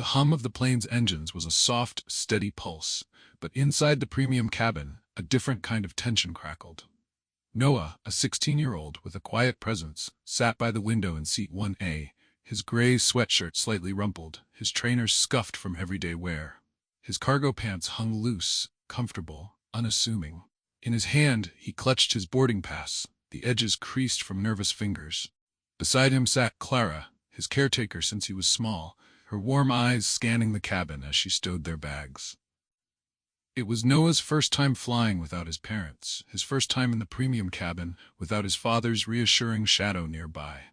The hum of the plane's engines was a soft, steady pulse, but inside the premium cabin, a different kind of tension crackled. Noah, a 16-year-old with a quiet presence, sat by the window in seat 1A, his gray sweatshirt slightly rumpled, his trainers scuffed from everyday wear. His cargo pants hung loose, comfortable, unassuming. In his hand, he clutched his boarding pass, the edges creased from nervous fingers. Beside him sat Clara, his caretaker since he was small, her warm eyes scanning the cabin as she stowed their bags. It was Noah's first time flying without his parents, his first time in the premium cabin without his father's reassuring shadow nearby.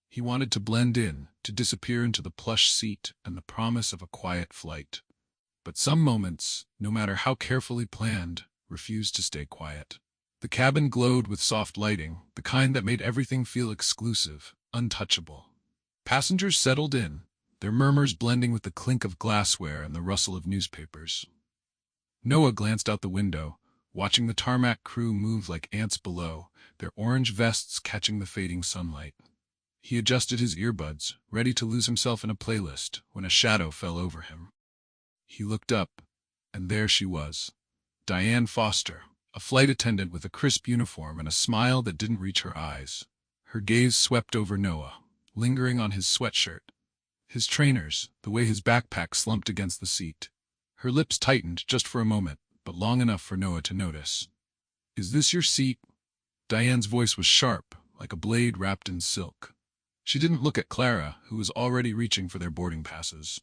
He wanted to blend in, to disappear into the plush seat and the promise of a quiet flight. But some moments, no matter how carefully planned, refused to stay quiet. The cabin glowed with soft lighting, the kind that made everything feel exclusive, untouchable. Passengers settled in, their murmurs blending with the clink of glassware and the rustle of newspapers. Noah glanced out the window, watching the tarmac crew move like ants below, their orange vests catching the fading sunlight. He adjusted his earbuds, ready to lose himself in a playlist, when a shadow fell over him. He looked up, and there she was, Diane Foster, a flight attendant with a crisp uniform and a smile that didn't reach her eyes. Her gaze swept over Noah, lingering on his sweatshirt, his trainers, the way his backpack slumped against the seat. Her lips tightened just for a moment, but long enough for Noah to notice. "Is this your seat?" Diane's voice was sharp, like a blade wrapped in silk. She didn't look at Clara, who was already reaching for their boarding passes.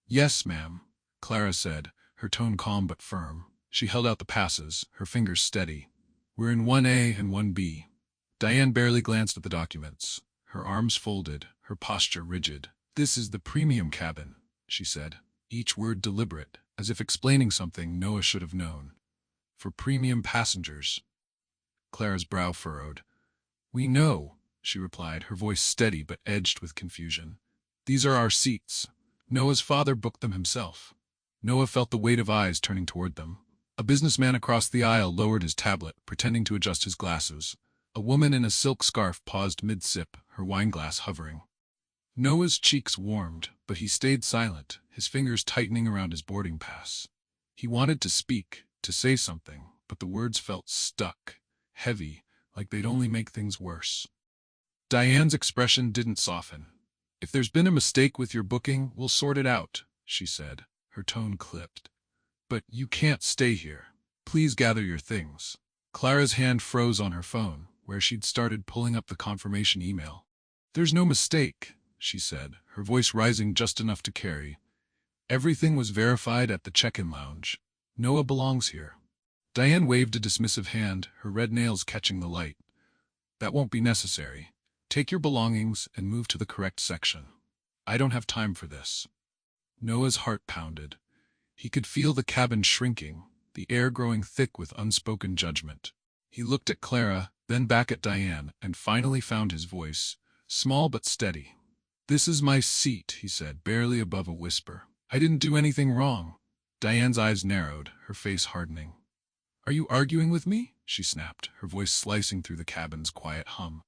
"Yes, ma'am," Clara said, her tone calm but firm. She held out the passes, her fingers steady. "We're in 1A and 1B. Diane barely glanced at the documents, her arms folded, her posture rigid. "This is the premium cabin," she said, each word deliberate, as if explaining something Noah should have known. "For premium passengers." Clara's brow furrowed. "We know," she replied, her voice steady but edged with confusion. "These are our seats. Noah's father booked them himself." Noah felt the weight of eyes turning toward them. A businessman across the aisle lowered his tablet, pretending to adjust his glasses. A woman in a silk scarf paused mid-sip, her wineglass hovering. Noah's cheeks warmed, but he stayed silent, his fingers tightening around his boarding pass. He wanted to speak, to say something, but the words felt stuck, heavy, like they'd only make things worse. Diane's expression didn't soften. "If there's been a mistake with your booking, we'll sort it out," she said, her tone clipped. "But you can't stay here. Please gather your things." Clara's hand froze on her phone, where she'd started pulling up the confirmation email. "There's no mistake," she said, her voice rising just enough to carry. "Everything was verified at the check-in lounge. Noah belongs here." Diane waved a dismissive hand, her red nails catching the light. "That won't be necessary. Take your belongings and move to the correct section. I don't have time for this." Noah's heart pounded. He could feel the cabin shrinking, the air growing thick with unspoken judgment. He looked at Clara, then back at Diane, and finally found his voice, small but steady. "This is my seat," he said, barely above a whisper. "I didn't do anything wrong." Diane's eyes narrowed, her face hardening. "Are you arguing with me?" she snapped, her voice slicing through the cabin's quiet hum.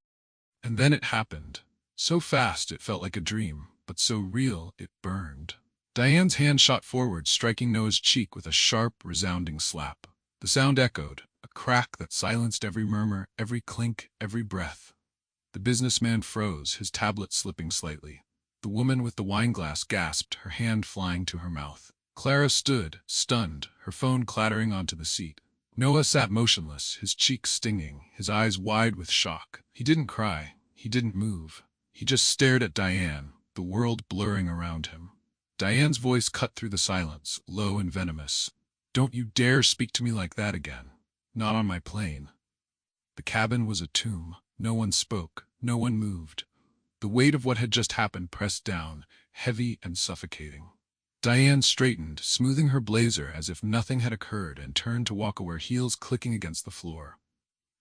And then it happened. So fast it felt like a dream, but so real it burned. Diane's hand shot forward, striking Noah's cheek with a sharp, resounding slap. The sound echoed, a crack that silenced every murmur, every clink, every breath. The businessman froze, his tablet slipping slightly. The woman with the wineglass gasped, her hand flying to her mouth. Clara stood, stunned, her phone clattering onto the seat. Noah sat motionless, his cheeks stinging, his eyes wide with shock. He didn't cry. He didn't move. He just stared at Diane, the world blurring around him. Diane's voice cut through the silence, low and venomous. "Don't you dare speak to me like that again. Not on my plane." The cabin was a tomb. No one spoke. No one moved. The weight of what had just happened pressed down, heavy and suffocating. Diane straightened, smoothing her blazer as if nothing had occurred, and turned to walk away, heels clicking against the floor.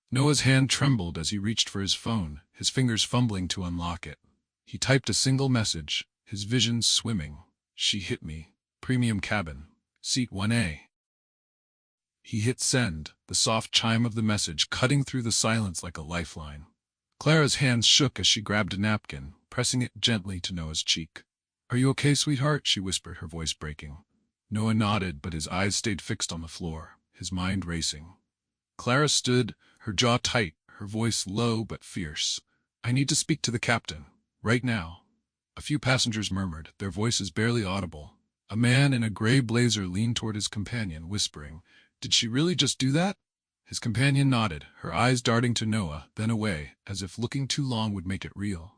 Noah's hand trembled as he reached for his phone, his fingers fumbling to unlock it. He typed a single message, his vision swimming. "She hit me. Premium cabin. Seat 1A." He hit send, the soft chime of the message cutting through the silence like a lifeline. Clara's hands shook as she grabbed a napkin, pressing it gently to Noah's cheek. "Are you okay, sweetheart?" she whispered, her voice breaking. Noah nodded, but his eyes stayed fixed on the floor, his mind racing. Clara stood, her jaw tight, her voice low but fierce. "I need to speak to the captain. Right now." A few passengers murmured, their voices barely audible. A man in a gray blazer leaned toward his companion, whispering, "Did she really just do that?" His companion nodded, her eyes darting to Noah, then away, as if looking too long would make it real.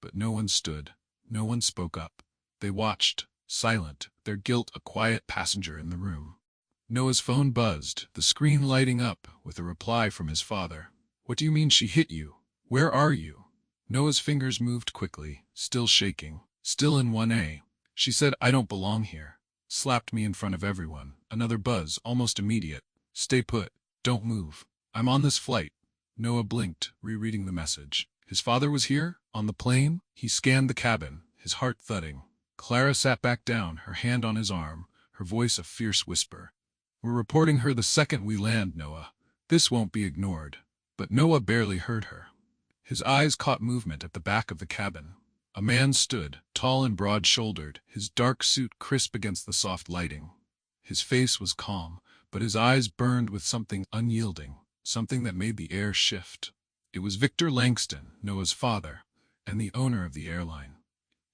But no one stood. No one spoke up. They watched, silent, their guilt a quiet passenger in the room. Noah's phone buzzed, the screen lighting up, with a reply from his father. "What do you mean she hit you? Where are you?" Noah's fingers moved quickly, still shaking, still in 1A. "She said I don't belong here. Slapped me in front of everyone." Another buzz, almost immediate. "Stay put. Don't move. I'm on this flight." Noah blinked, rereading the message. His father was here? On the plane? He scanned the cabin, his heart thudding. Clara sat back down, her hand on his arm, her voice a fierce whisper. "We're reporting her the second we land, Noah. This won't be ignored." But Noah barely heard her. His eyes caught movement at the back of the cabin. A man stood, tall and broad-shouldered, his dark suit crisp against the soft lighting. His face was calm, but his eyes burned with something unyielding, something that made the air shift. It was Victor Langston, Noah's father, and the owner of the airline.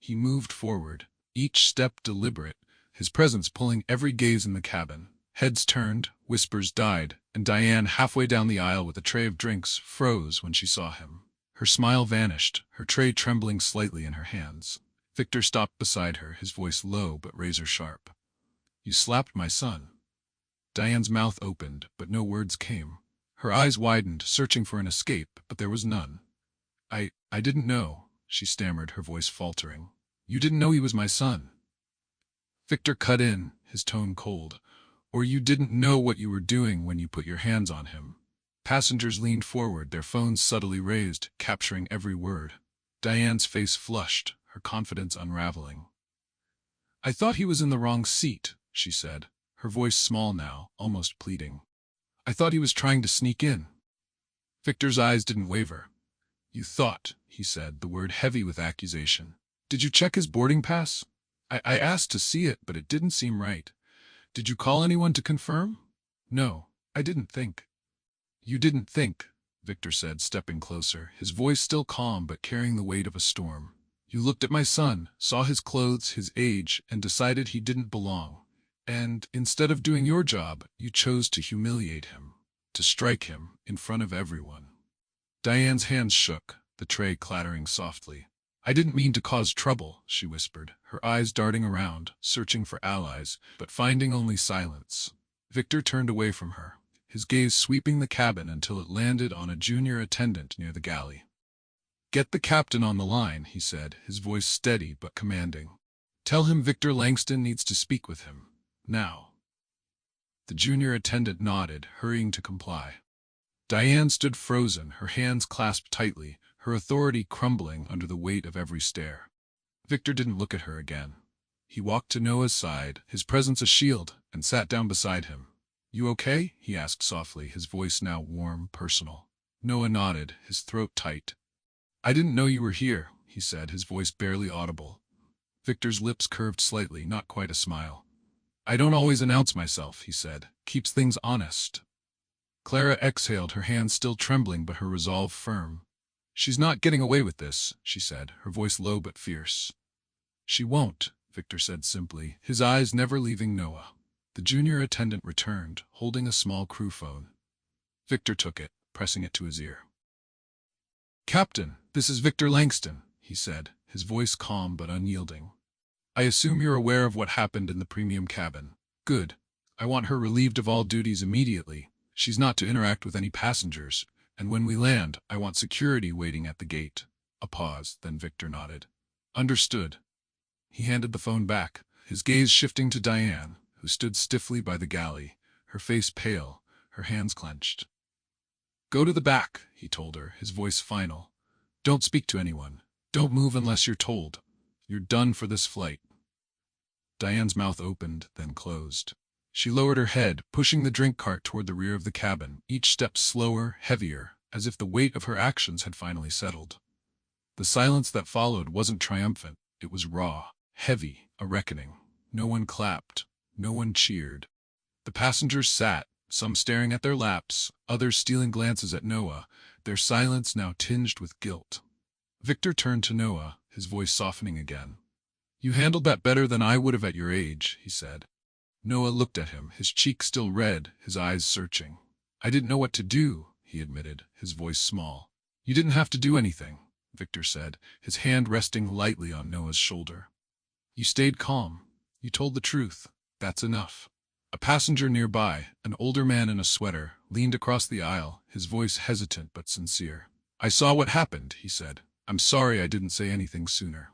He moved forward, each step deliberate, his presence pulling every gaze in the cabin. Heads turned, whispers died, and Diane, halfway down the aisle with a tray of drinks, froze when she saw him. Her smile vanished, her tray trembling slightly in her hands. Victor stopped beside her, his voice low but razor-sharp. "You slapped my son." Diane's mouth opened, but no words came. Her eyes widened, searching for an escape, but there was none. I didn't know," she stammered, her voice faltering. "You didn't know he was my son." Victor cut in, his tone cold. "Or you didn't know what you were doing when you put your hands on him." Passengers leaned forward, their phones subtly raised, capturing every word. Diane's face flushed, her confidence unraveling. "I thought he was in the wrong seat," she said, her voice small now, almost pleading. "I thought he was trying to sneak in." Victor's eyes didn't waver. "You thought," he said, the word heavy with accusation. "Did you check his boarding pass?" I asked to see it, but it didn't seem right." "Did you call anyone to confirm?" "No, I didn't think." "You didn't think," Victor said, stepping closer, his voice still calm but carrying the weight of a storm. "You looked at my son, saw his clothes, his age, and decided he didn't belong. And, instead of doing your job, you chose to humiliate him, to strike him, in front of everyone." Diane's hands shook, the tray clattering softly. "I didn't mean to cause trouble," she whispered, her eyes darting around, searching for allies, but finding only silence. Victor turned away from her, his gaze sweeping the cabin until it landed on a junior attendant near the galley. "Get the captain on the line," he said, his voice steady but commanding. "Tell him Victor Langston needs to speak with him. Now." The junior attendant nodded, hurrying to comply. Diane stood frozen, her hands clasped tightly, her authority crumbling under the weight of every stare. Victor didn't look at her again. He walked to Noah's side, his presence a shield, and sat down beside him. "You okay?" he asked softly, his voice now warm, personal. Noah nodded, his throat tight. "I didn't know you were here," he said, his voice barely audible. Victor's lips curved slightly, not quite a smile. "I don't always announce myself," he said. "Keeps things honest." Clara exhaled, her hands still trembling but her resolve firm. "She's not getting away with this," she said, her voice low but fierce. "She won't," Victor said simply, his eyes never leaving Noah. The junior attendant returned, holding a small crew phone. Victor took it, pressing it to his ear. "Captain, this is Victor Langston," he said, his voice calm but unyielding. "I assume you're aware of what happened in the premium cabin. Good. I want her relieved of all duties immediately. She's not to interact with any passengers, and when we land, I want security waiting at the gate." A pause, then Victor nodded. "Understood." He handed the phone back, his gaze shifting to Diane, who stood stiffly by the galley, her face pale, her hands clenched. "Go to the back," he told her, his voice final. "Don't speak to anyone. Don't move unless you're told. You're done for this flight." Diane's mouth opened, then closed. She lowered her head, pushing the drink cart toward the rear of the cabin, each step slower, heavier, as if the weight of her actions had finally settled. The silence that followed wasn't triumphant, it was raw, Heavy, a reckoning. No one clapped. No one cheered. The passengers sat, some staring at their laps, others stealing glances at Noah, their silence now tinged with guilt. Victor turned to Noah, his voice softening again. "You handled that better than I would have at your age," he said. Noah looked at him, his cheeks still red, his eyes searching. "I didn't know what to do," he admitted, his voice small. "You didn't have to do anything," Victor said, his hand resting lightly on Noah's shoulder. "You stayed calm. You told the truth. That's enough." A passenger nearby, an older man in a sweater, leaned across the aisle, his voice hesitant but sincere. "I saw what happened," he said. "I'm sorry I didn't say anything sooner."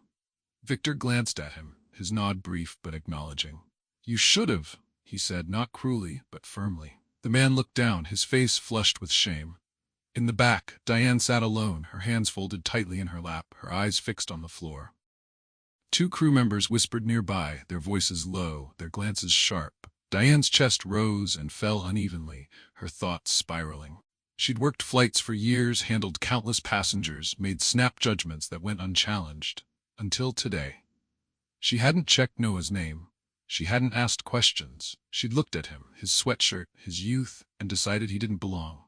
Victor glanced at him, his nod brief but acknowledging. "You should have," he said, not cruelly but firmly. The man looked down, his face flushed with shame. In the back, Diane sat alone, her hands folded tightly in her lap, her eyes fixed on the floor. Two crew members whispered nearby, their voices low, their glances sharp. Diane's chest rose and fell unevenly, her thoughts spiraling. She'd worked flights for years, handled countless passengers, made snap judgments that went unchallenged. Until today. She hadn't checked Noah's name. She hadn't asked questions. She'd looked at him, his sweatshirt, his youth, and decided he didn't belong.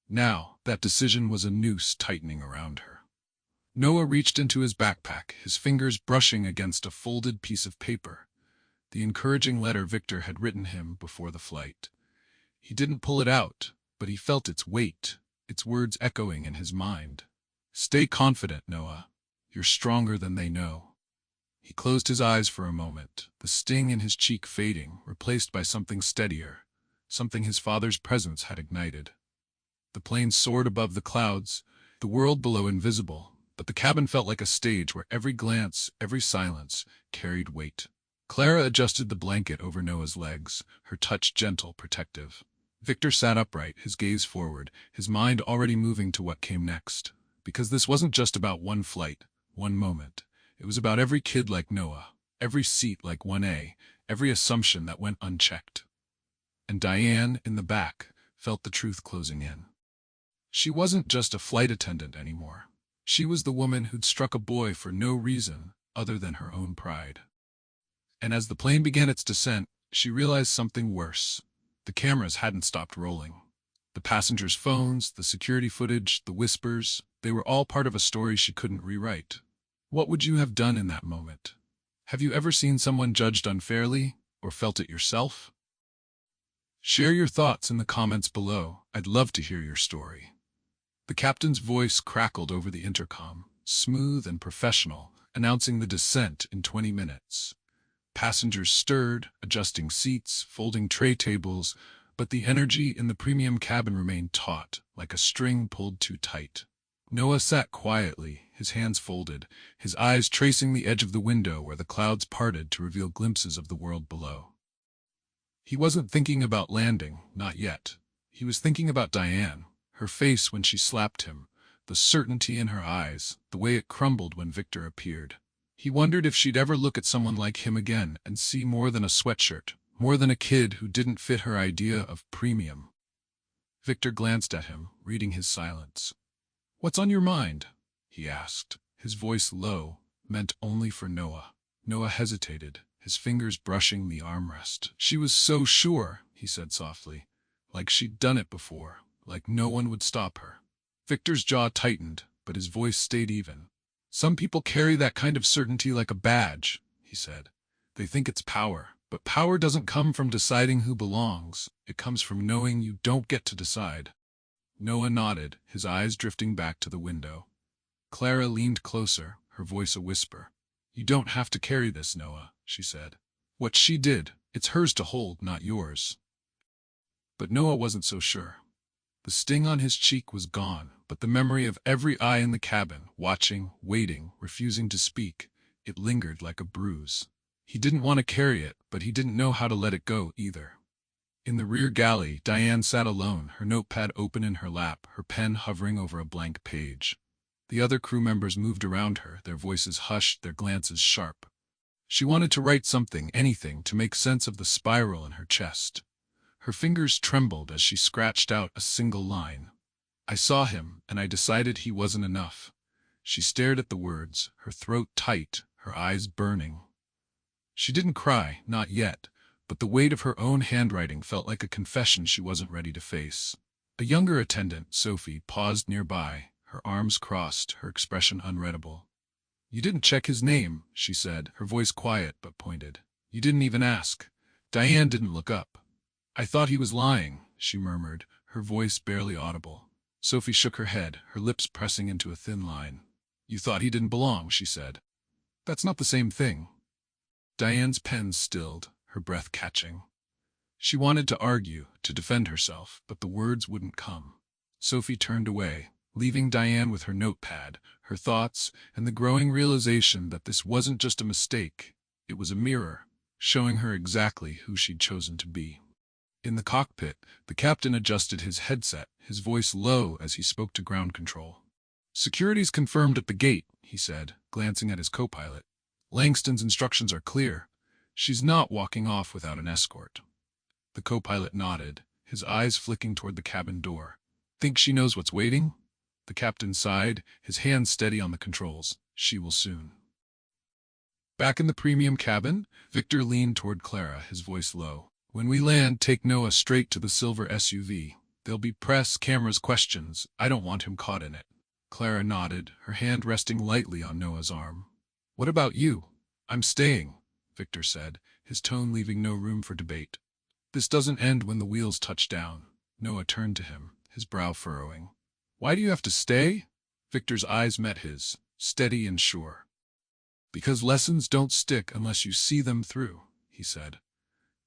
Now, that decision was a noose tightening around her. Noah reached into his backpack, his fingers brushing against a folded piece of paper. The encouraging letter Victor had written him before the flight. He didn't pull it out, but he felt its weight, its words echoing in his mind. "Stay confident, Noah. You're stronger than they know." He closed his eyes for a moment, the sting in his cheek fading, replaced by something steadier, something his father's presence had ignited. The plane soared above the clouds, the world below invisible, but the cabin felt like a stage where every glance, every silence, carried weight. Clara adjusted the blanket over Noah's legs, her touch gentle, protective. Victor sat upright, his gaze forward, his mind already moving to what came next. Because this wasn't just about one flight, one moment. It was about every kid like Noah, every seat like 1A, every assumption that went unchecked. And Diane, in the back, felt the truth closing in. She wasn't just a flight attendant anymore. She was the woman who'd struck a boy for no reason other than her own pride. And as the plane began its descent, she realized something worse. The cameras hadn't stopped rolling. The passengers' phones, the security footage, the whispers, they were all part of a story she couldn't rewrite. What would you have done in that moment? Have you ever seen someone judged unfairly, or felt it yourself? Share your thoughts in the comments below. I'd love to hear your story. The captain's voice crackled over the intercom, smooth and professional, announcing the descent in 20 minutes. Passengers stirred, adjusting seats, folding tray tables, but the energy in the premium cabin remained taut, like a string pulled too tight. Noah sat quietly, his hands folded, his eyes tracing the edge of the window where the clouds parted to reveal glimpses of the world below. He wasn't thinking about landing, not yet. He was thinking about Diane, her face when she slapped him, the certainty in her eyes, the way it crumbled when Victor appeared. He wondered if she'd ever look at someone like him again and see more than a sweatshirt, more than a kid who didn't fit her idea of premium. Victor glanced at him, reading his silence. "What's on your mind?" he asked, his voice low, meant only for Noah. Noah hesitated, his fingers brushing the armrest. "She was so sure," he said softly, like she'd done it before, like no one would stop her. Victor's jaw tightened, but his voice stayed even. "Some people carry that kind of certainty like a badge," he said. "They think it's power, but power doesn't come from deciding who belongs. It comes from knowing you don't get to decide." Noah nodded, his eyes drifting back to the window. Clara leaned closer, her voice a whisper. "You don't have to carry this, Noah," she said. "What she did, it's hers to hold, not yours." But Noah wasn't so sure. The sting on his cheek was gone, but the memory of every eye in the cabin, watching, waiting, refusing to speak, it lingered like a bruise. He didn't want to carry it, but he didn't know how to let it go either. In the rear galley, Diane sat alone, her notepad open in her lap, her pen hovering over a blank page. The other crew members moved around her, their voices hushed, their glances sharp. She wanted to write something, anything, to make sense of the spiral in her chest. Her fingers trembled as she scratched out a single line. "I saw him, and I decided he wasn't enough." She stared at the words, her throat tight, her eyes burning. She didn't cry, not yet, but the weight of her own handwriting felt like a confession she wasn't ready to face. A younger attendant, Sophie, paused nearby, her arms crossed, her expression unreadable. "You didn't check his name," she said, her voice quiet but pointed. "You didn't even ask." Diane didn't look up. "I thought he was lying," she murmured, her voice barely audible. Sophie shook her head, her lips pressing into a thin line. "You thought he didn't belong," she said. "That's not the same thing." Diane's pen stilled, her breath catching. She wanted to argue, to defend herself, but the words wouldn't come. Sophie turned away, leaving Diane with her notepad, her thoughts, and the growing realization that this wasn't just a mistake, it was a mirror, showing her exactly who she'd chosen to be. In the cockpit, the captain adjusted his headset, his voice low as he spoke to ground control. "Security's confirmed at the gate," he said, glancing at his co-pilot. "Langston's instructions are clear. She's not walking off without an escort." The co-pilot nodded, his eyes flicking toward the cabin door. "Think she knows what's waiting?" The captain sighed, his hands steady on the controls. "She will soon." Back in the premium cabin, Victor leaned toward Clara, his voice low. "When we land, take Noah straight to the silver SUV. There'll be press, cameras, questions. I don't want him caught in it." Clara nodded, her hand resting lightly on Noah's arm. "What about you?" "I'm staying," Victor said, his tone leaving no room for debate. "This doesn't end when the wheels touch down." Noah turned to him, his brow furrowing. "Why do you have to stay?" Victor's eyes met his, steady and sure. "Because lessons don't stick unless you see them through," he said.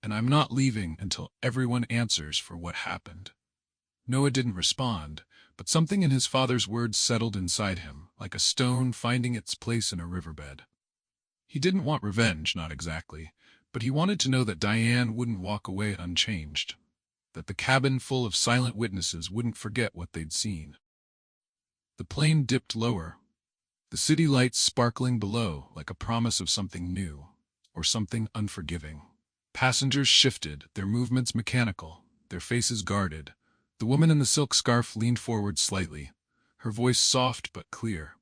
"And I'm not leaving until everyone answers for what happened." Noah didn't respond, but something in his father's words settled inside him, like a stone finding its place in a riverbed. He didn't want revenge, not exactly, but he wanted to know that Diane wouldn't walk away unchanged, that the cabin full of silent witnesses wouldn't forget what they'd seen. The plane dipped lower, the city lights sparkling below like a promise of something new, or something unforgiving. Passengers shifted, their movements mechanical, their faces guarded. The woman in the silk scarf leaned forward slightly, her voice soft but clear.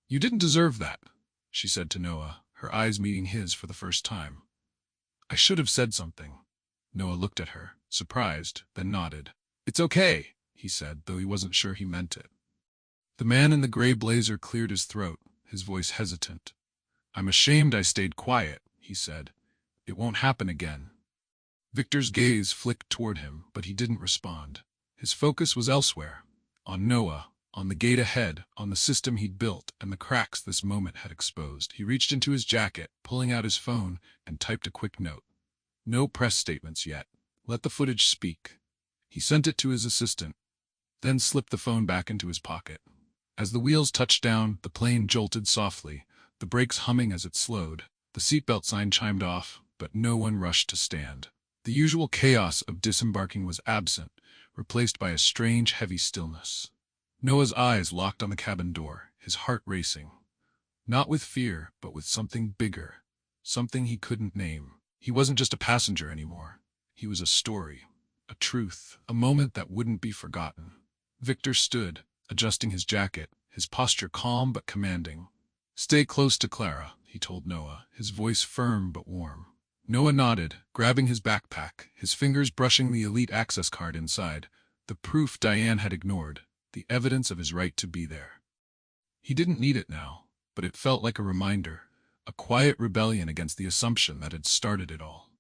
"You didn't deserve that," she said to Noah, her eyes meeting his for the first time. "I should have said something." Noah looked at her, surprised, then nodded. "It's okay," he said, though he wasn't sure he meant it. The man in the gray blazer cleared his throat, his voice hesitant. "I'm ashamed I stayed quiet," he said. "It won't happen again." Victor's gaze flicked toward him, but he didn't respond. His focus was elsewhere, on Noah, on the gate ahead, on the system he'd built, and the cracks this moment had exposed. He reached into his jacket, pulling out his phone, and typed a quick note. "No press statements yet. Let the footage speak." He sent it to his assistant, then slipped the phone back into his pocket. As the wheels touched down, the plane jolted softly, the brakes humming as it slowed. The seatbelt sign chimed off, but no one rushed to stand. The usual chaos of disembarking was absent, replaced by a strange, heavy stillness. Noah's eyes locked on the cabin door, his heart racing. Not with fear, but with something bigger, something he couldn't name. He wasn't just a passenger anymore. He was a story, a truth, a moment that wouldn't be forgotten. Victor stood, adjusting his jacket, his posture calm but commanding. "Stay close to Clara," he told Noah, his voice firm but warm. Noah nodded, grabbing his backpack, his fingers brushing the elite access card inside, the proof Diane had ignored, the evidence of his right to be there. He didn't need it now, but it felt like a reminder, a quiet rebellion against the assumption that had started it all.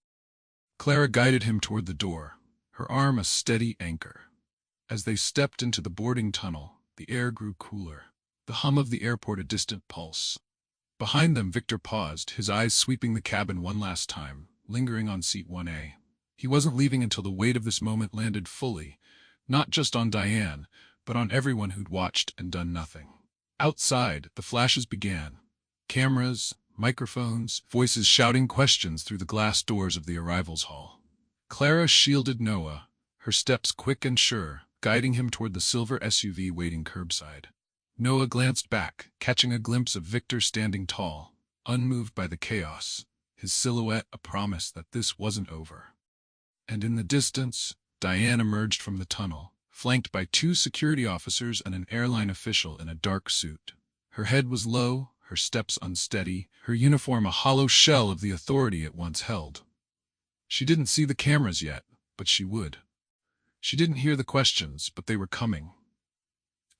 Clara guided him toward the door, her arm a steady anchor. As they stepped into the boarding tunnel, the air grew cooler, the hum of the airport a distant pulse. Behind them, Victor paused, his eyes sweeping the cabin one last time, lingering on seat 1A. He wasn't leaving until the weight of this moment landed fully, not just on Diane, but on everyone who'd watched and done nothing. Outside, the flashes began. Cameras, microphones, voices shouting questions through the glass doors of the arrivals hall. Clara shielded Noah, her steps quick and sure, guiding him toward the silver SUV waiting curbside. Noah glanced back, catching a glimpse of Victor standing tall, unmoved by the chaos, his silhouette a promise that this wasn't over. And in the distance, Diane emerged from the tunnel, flanked by two security officers and an airline official in a dark suit. Her head was low, her steps unsteady, her uniform a hollow shell of the authority it once held. She didn't see the cameras yet, but she would. She didn't hear the questions, but they were coming.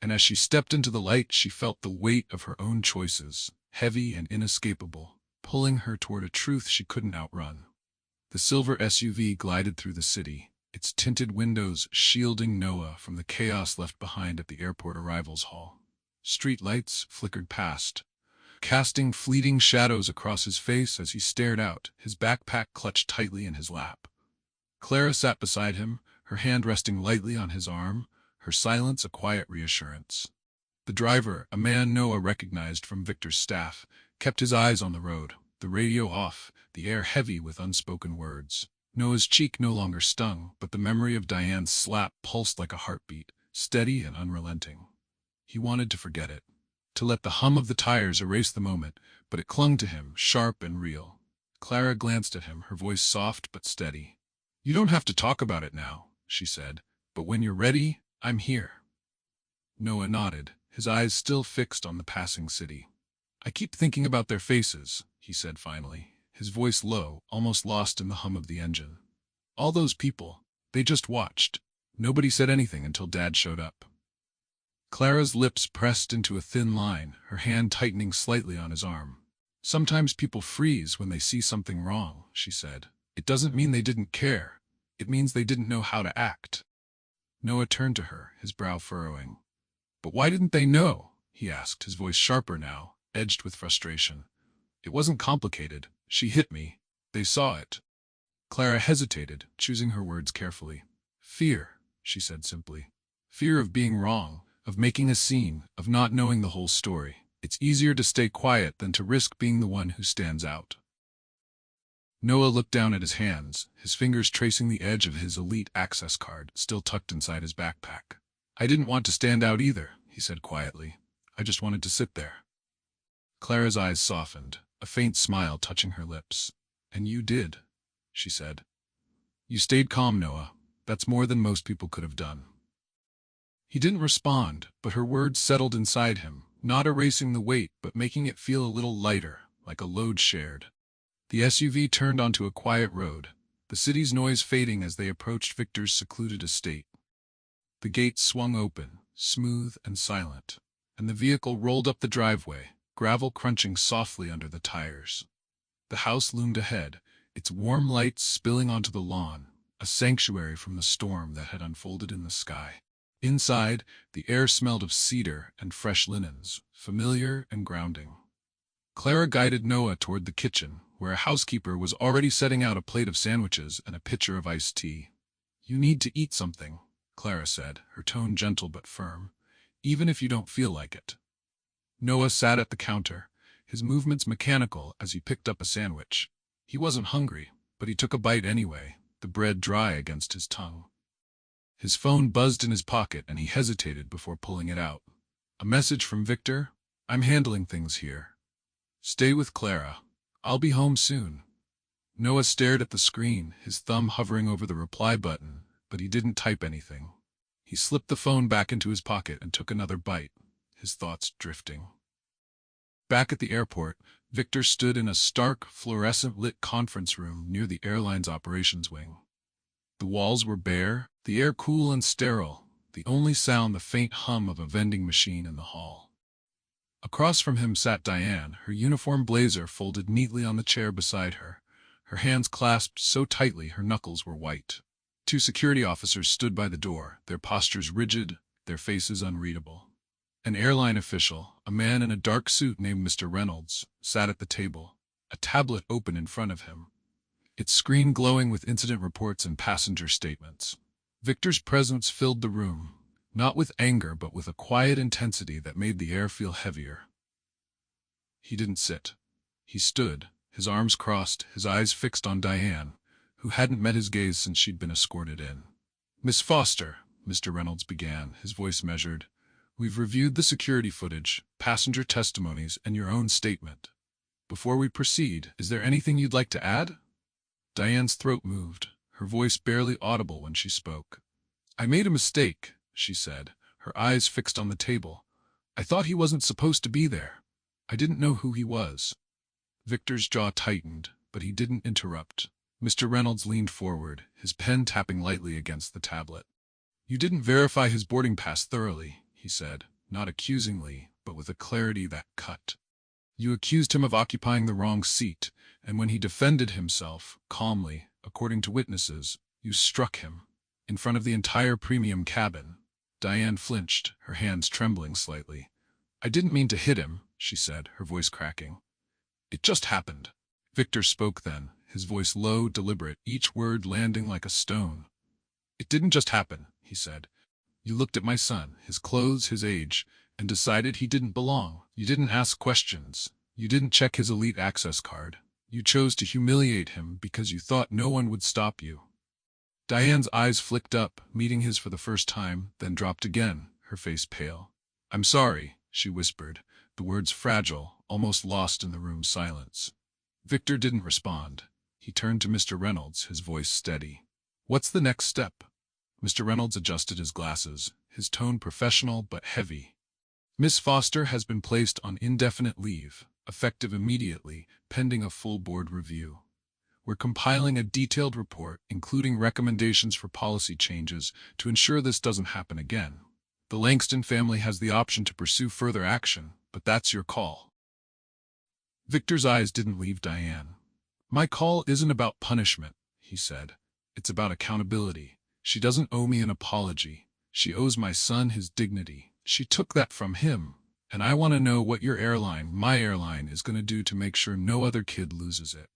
And as she stepped into the light, she felt the weight of her own choices, heavy and inescapable, pulling her toward a truth she couldn't outrun. The silver SUV glided through the city, its tinted windows shielding Noah from the chaos left behind at the airport arrivals hall. Street lights flickered past, casting fleeting shadows across his face as he stared out, his backpack clutched tightly in his lap. Clara sat beside him, her hand resting lightly on his arm, her silence a quiet reassurance. The driver, a man Noah recognized from Victor's staff, kept his eyes on the road, the radio off, the air heavy with unspoken words. Noah's cheek no longer stung, but the memory of Diane's slap pulsed like a heartbeat, steady and unrelenting. He wanted to forget it, to let the hum of the tires erase the moment, but it clung to him, sharp and real. Clara glanced at him, her voice soft but steady. "You don't have to talk about it now," she said, "but when you're ready, I'm here." Noah nodded, his eyes still fixed on the passing city. "I keep thinking about their faces," he said finally, his voice low, almost lost in the hum of the engine. "All those people, they just watched. Nobody said anything until Dad showed up." Clara's lips pressed into a thin line, her hand tightening slightly on his arm. "Sometimes people freeze when they see something wrong," she said. "It doesn't mean they didn't care. It means they didn't know how to act." Noah turned to her, his brow furrowing. "But why didn't they know?" he asked, his voice sharper now, edged with frustration. "It wasn't complicated. She hit me. They saw it." Clara hesitated, choosing her words carefully. "Fear," she said simply. "Fear of being wrong, of making a scene, of not knowing the whole story. It's easier to stay quiet than to risk being the one who stands out." Noah looked down at his hands, his fingers tracing the edge of his elite access card, still tucked inside his backpack. "I didn't want to stand out either," he said quietly. "I just wanted to sit there." Clara's eyes softened, a faint smile touching her lips. "And you did," she said. "You stayed calm, Noah. That's more than most people could have done." He didn't respond, but her words settled inside him, not erasing the weight but making it feel a little lighter, like a load shared. The SUV turned onto a quiet road, the city's noise fading as they approached Victor's secluded estate. The gates swung open, smooth and silent, and the vehicle rolled up the driveway, gravel crunching softly under the tires. The house loomed ahead, its warm lights spilling onto the lawn, a sanctuary from the storm that had unfolded in the sky. Inside, the air smelled of cedar and fresh linens, familiar and grounding. Clara guided Noah toward the kitchen, where a housekeeper was already setting out a plate of sandwiches and a pitcher of iced tea. "You need to eat something," Clara said, her tone gentle but firm, "even if you don't feel like it." Noah sat at the counter, his movements mechanical as he picked up a sandwich. He wasn't hungry, but he took a bite anyway, the bread dry against his tongue. His phone buzzed in his pocket and he hesitated before pulling it out. A message from Victor? "I'm handling things here. Stay with Clara. I'll be home soon." Noah stared at the screen, his thumb hovering over the reply button, but he didn't type anything. He slipped the phone back into his pocket and took another bite, his thoughts drifting. Back at the airport, Victor stood in a stark, fluorescent-lit conference room near the airline's operations wing. The walls were bare, the air cool and sterile, the only sound the faint hum of a vending machine in the hall. Across from him sat Diane, her uniform blazer folded neatly on the chair beside her, her hands clasped so tightly her knuckles were white. Two security officers stood by the door, their postures rigid, their faces unreadable. An airline official, a man in a dark suit named Mr. Reynolds, sat at the table, a tablet open in front of him, its screen glowing with incident reports and passenger statements. Victor's presence filled the room, not with anger but with a quiet intensity that made the air feel heavier. He didn't sit. He stood, his arms crossed, his eyes fixed on Diane, who hadn't met his gaze since she'd been escorted in. "Miss Foster," Mr. Reynolds began, his voice measured, "we've reviewed the security footage, passenger testimonies, and your own statement. Before we proceed, is there anything you'd like to add?" Diane's throat moved, her voice barely audible when she spoke. "I made a mistake," she said, her eyes fixed on the table. "I thought he wasn't supposed to be there." I didn't know who he was. Victor's jaw tightened, but he didn't interrupt. Mr. Reynolds leaned forward, his pen tapping lightly against the tablet. You didn't verify his boarding pass thoroughly, he said, not accusingly, but with a clarity that cut. You accused him of occupying the wrong seat, and when he defended himself, calmly, according to witnesses, you struck him. In front of the entire premium cabin. Diane flinched, her hands trembling slightly. I didn't mean to hit him, she said, her voice cracking. It just happened. Victor spoke then, his voice low, deliberate, each word landing like a stone. It didn't just happen, he said. You looked at my son, his clothes, his age, and decided he didn't belong. You didn't ask questions. You didn't check his elite access card. You chose to humiliate him because you thought no one would stop you. Diane's eyes flicked up, meeting his for the first time, then dropped again, her face pale. I'm sorry, she whispered, the words fragile, almost lost in the room's silence. Victor didn't respond. He turned to Mr. Reynolds, his voice steady. What's the next step? Mr. Reynolds adjusted his glasses, his tone professional but heavy. Miss Foster has been placed on indefinite leave, effective immediately, pending a full board review. We're compiling a detailed report, including recommendations for policy changes, to ensure this doesn't happen again. The Langston family has the option to pursue further action, but that's your call. Victor's eyes didn't leave Diane. My call isn't about punishment, he said. It's about accountability. She doesn't owe me an apology. She owes my son his dignity. She took that from him, and I want to know what your airline, my airline, is going to do to make sure no other kid loses it.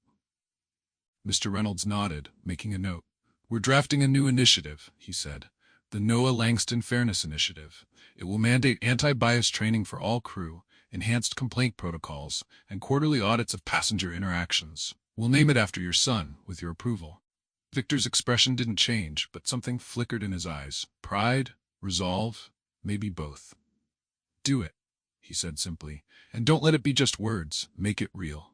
Mr. Reynolds nodded, making a note. We're drafting a new initiative, he said. The Noah Langston Fairness Initiative. It will mandate anti-bias training for all crew, enhanced complaint protocols, and quarterly audits of passenger interactions. We'll name it after your son, with your approval. Victor's expression didn't change, but something flickered in his eyes. Pride? Resolve? Maybe both. Do it, he said simply. And don't let it be just words. Make it real.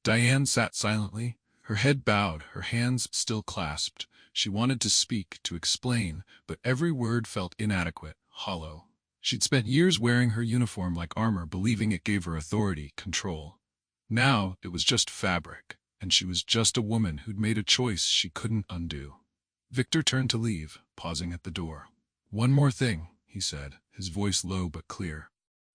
Diane sat silently, her head bowed, her hands still clasped. She wanted to speak, to explain, but every word felt inadequate, hollow. She'd spent years wearing her uniform like armor, believing it gave her authority, control. Now it was just fabric, and she was just a woman who'd made a choice she couldn't undo. Victor turned to leave, pausing at the door. One more thing, he said, his voice low but clear.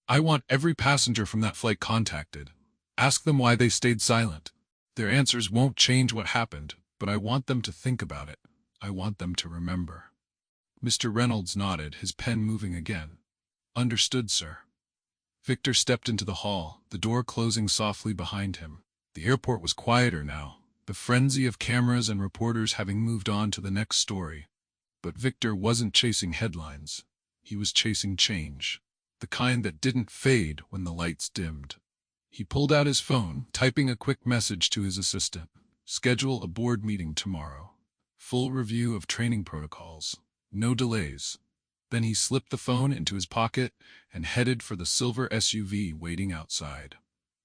I want every passenger from that flight contacted. Ask them why they stayed silent. Their answers won't change what happened, but I want them to think about it. I want them to remember. Mr. Reynolds nodded, his pen moving again. Understood, sir. Victor stepped into the hall, the door closing softly behind him. The airport was quieter now, the frenzy of cameras and reporters having moved on to the next story. But Victor wasn't chasing headlines. He was chasing change, the kind that didn't fade when the lights dimmed. He pulled out his phone, typing a quick message to his assistant. Schedule a board meeting tomorrow. Full review of training protocols. No delays. Then he slipped the phone into his pocket and headed for the silver SUV waiting outside.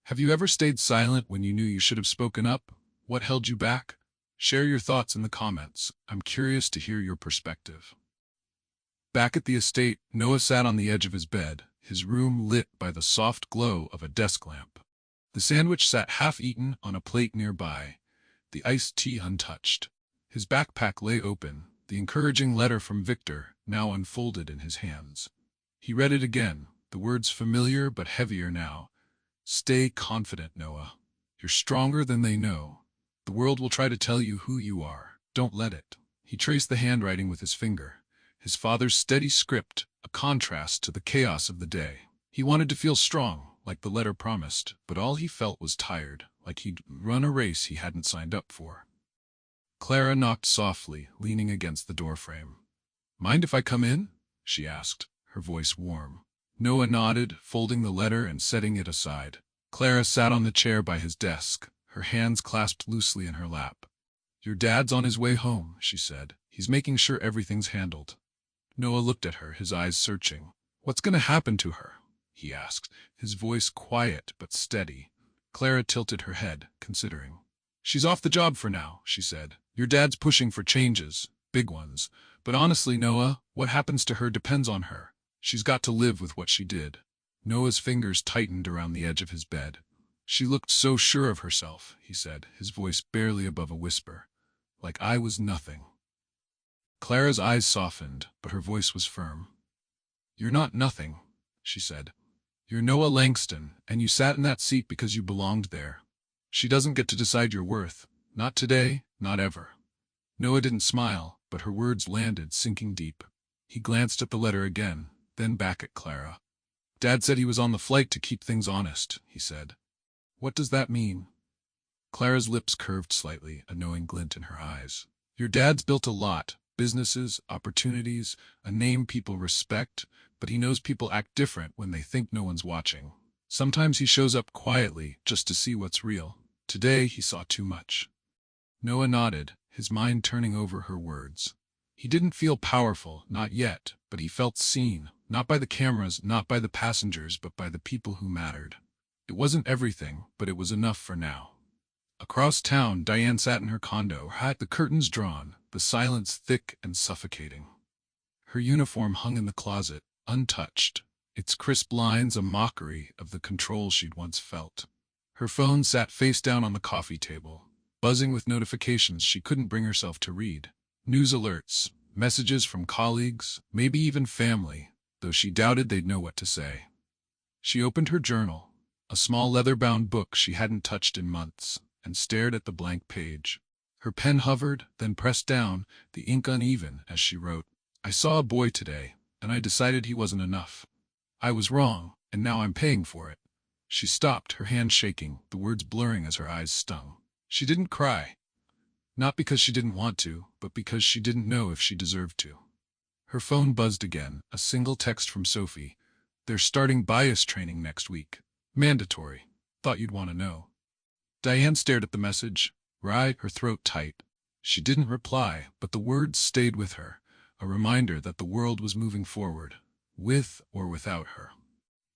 Have you ever stayed silent when you knew you should have spoken up? What held you back? Share your thoughts in the comments. I'm curious to hear your perspective. Back at the estate, Noah sat on the edge of his bed, his room lit by the soft glow of a desk lamp. The sandwich sat half-eaten on a plate nearby, the iced tea untouched. His backpack lay open, the encouraging letter from Victor now unfolded in his hands. He read it again, the words familiar but heavier now. Stay confident, Noah. You're stronger than they know. The world will try to tell you who you are. Don't let it. He traced the handwriting with his finger. His father's steady script, a contrast to the chaos of the day. He wanted to feel strong, like the letter promised, but all he felt was tired, like he'd run a race he hadn't signed up for. Clara knocked softly, leaning against the doorframe. Mind if I come in? She asked, her voice warm. Noah nodded, folding the letter and setting it aside. Clara sat on the chair by his desk, her hands clasped loosely in her lap. Your dad's on his way home, she said. He's making sure everything's handled. Noah looked at her, his eyes searching. What's going to happen to her? He asked, his voice quiet but steady. Clara tilted her head, considering. She's off the job for now, she said. Your dad's pushing for changes, big ones. But honestly, Noah, what happens to her depends on her. She's got to live with what she did. Noah's fingers tightened around the edge of his bed. She looked so sure of herself, he said, his voice barely above a whisper. Like I was nothing. Clara's eyes softened, but her voice was firm. You're not nothing, she said. You're Noah Langston, and you sat in that seat because you belonged there. She doesn't get to decide your worth. Not today, not ever. Noah didn't smile, but her words landed, sinking deep. He glanced at the letter again, then back at Clara. Dad said he was on the flight to keep things honest, he said. What does that mean? Clara's lips curved slightly, a knowing glint in her eyes. Your dad's built a lot. Businesses, opportunities, a name people respect, but he knows people act different when they think no one's watching. Sometimes he shows up quietly, just to see what's real. Today he saw too much. Noah nodded, his mind turning over her words. He didn't feel powerful, not yet, but he felt seen, not by the cameras, not by the passengers, but by the people who mattered. It wasn't everything, but it was enough for now. Across town, Diane sat in her condo, the curtains drawn, the silence thick and suffocating. Her uniform hung in the closet, untouched, its crisp lines a mockery of the control she'd once felt. Her phone sat face down on the coffee table, buzzing with notifications she couldn't bring herself to read. News alerts, messages from colleagues, maybe even family, though she doubted they'd know what to say. She opened her journal, a small leather-bound book she hadn't touched in months, and stared at the blank page. Her pen hovered, then pressed down, the ink uneven as she wrote, I saw a boy today, and I decided he wasn't enough. I was wrong, and now I'm paying for it. She stopped, her hand shaking, the words blurring as her eyes stung. She didn't cry. Not because she didn't want to, but because she didn't know if she deserved to. Her phone buzzed again, a single text from Sophie. They're starting bias training next week. Mandatory. Thought you'd want to know. Diane stared at the message, right, her throat tight. She didn't reply, but the words stayed with her, a reminder that the world was moving forward, with or without her.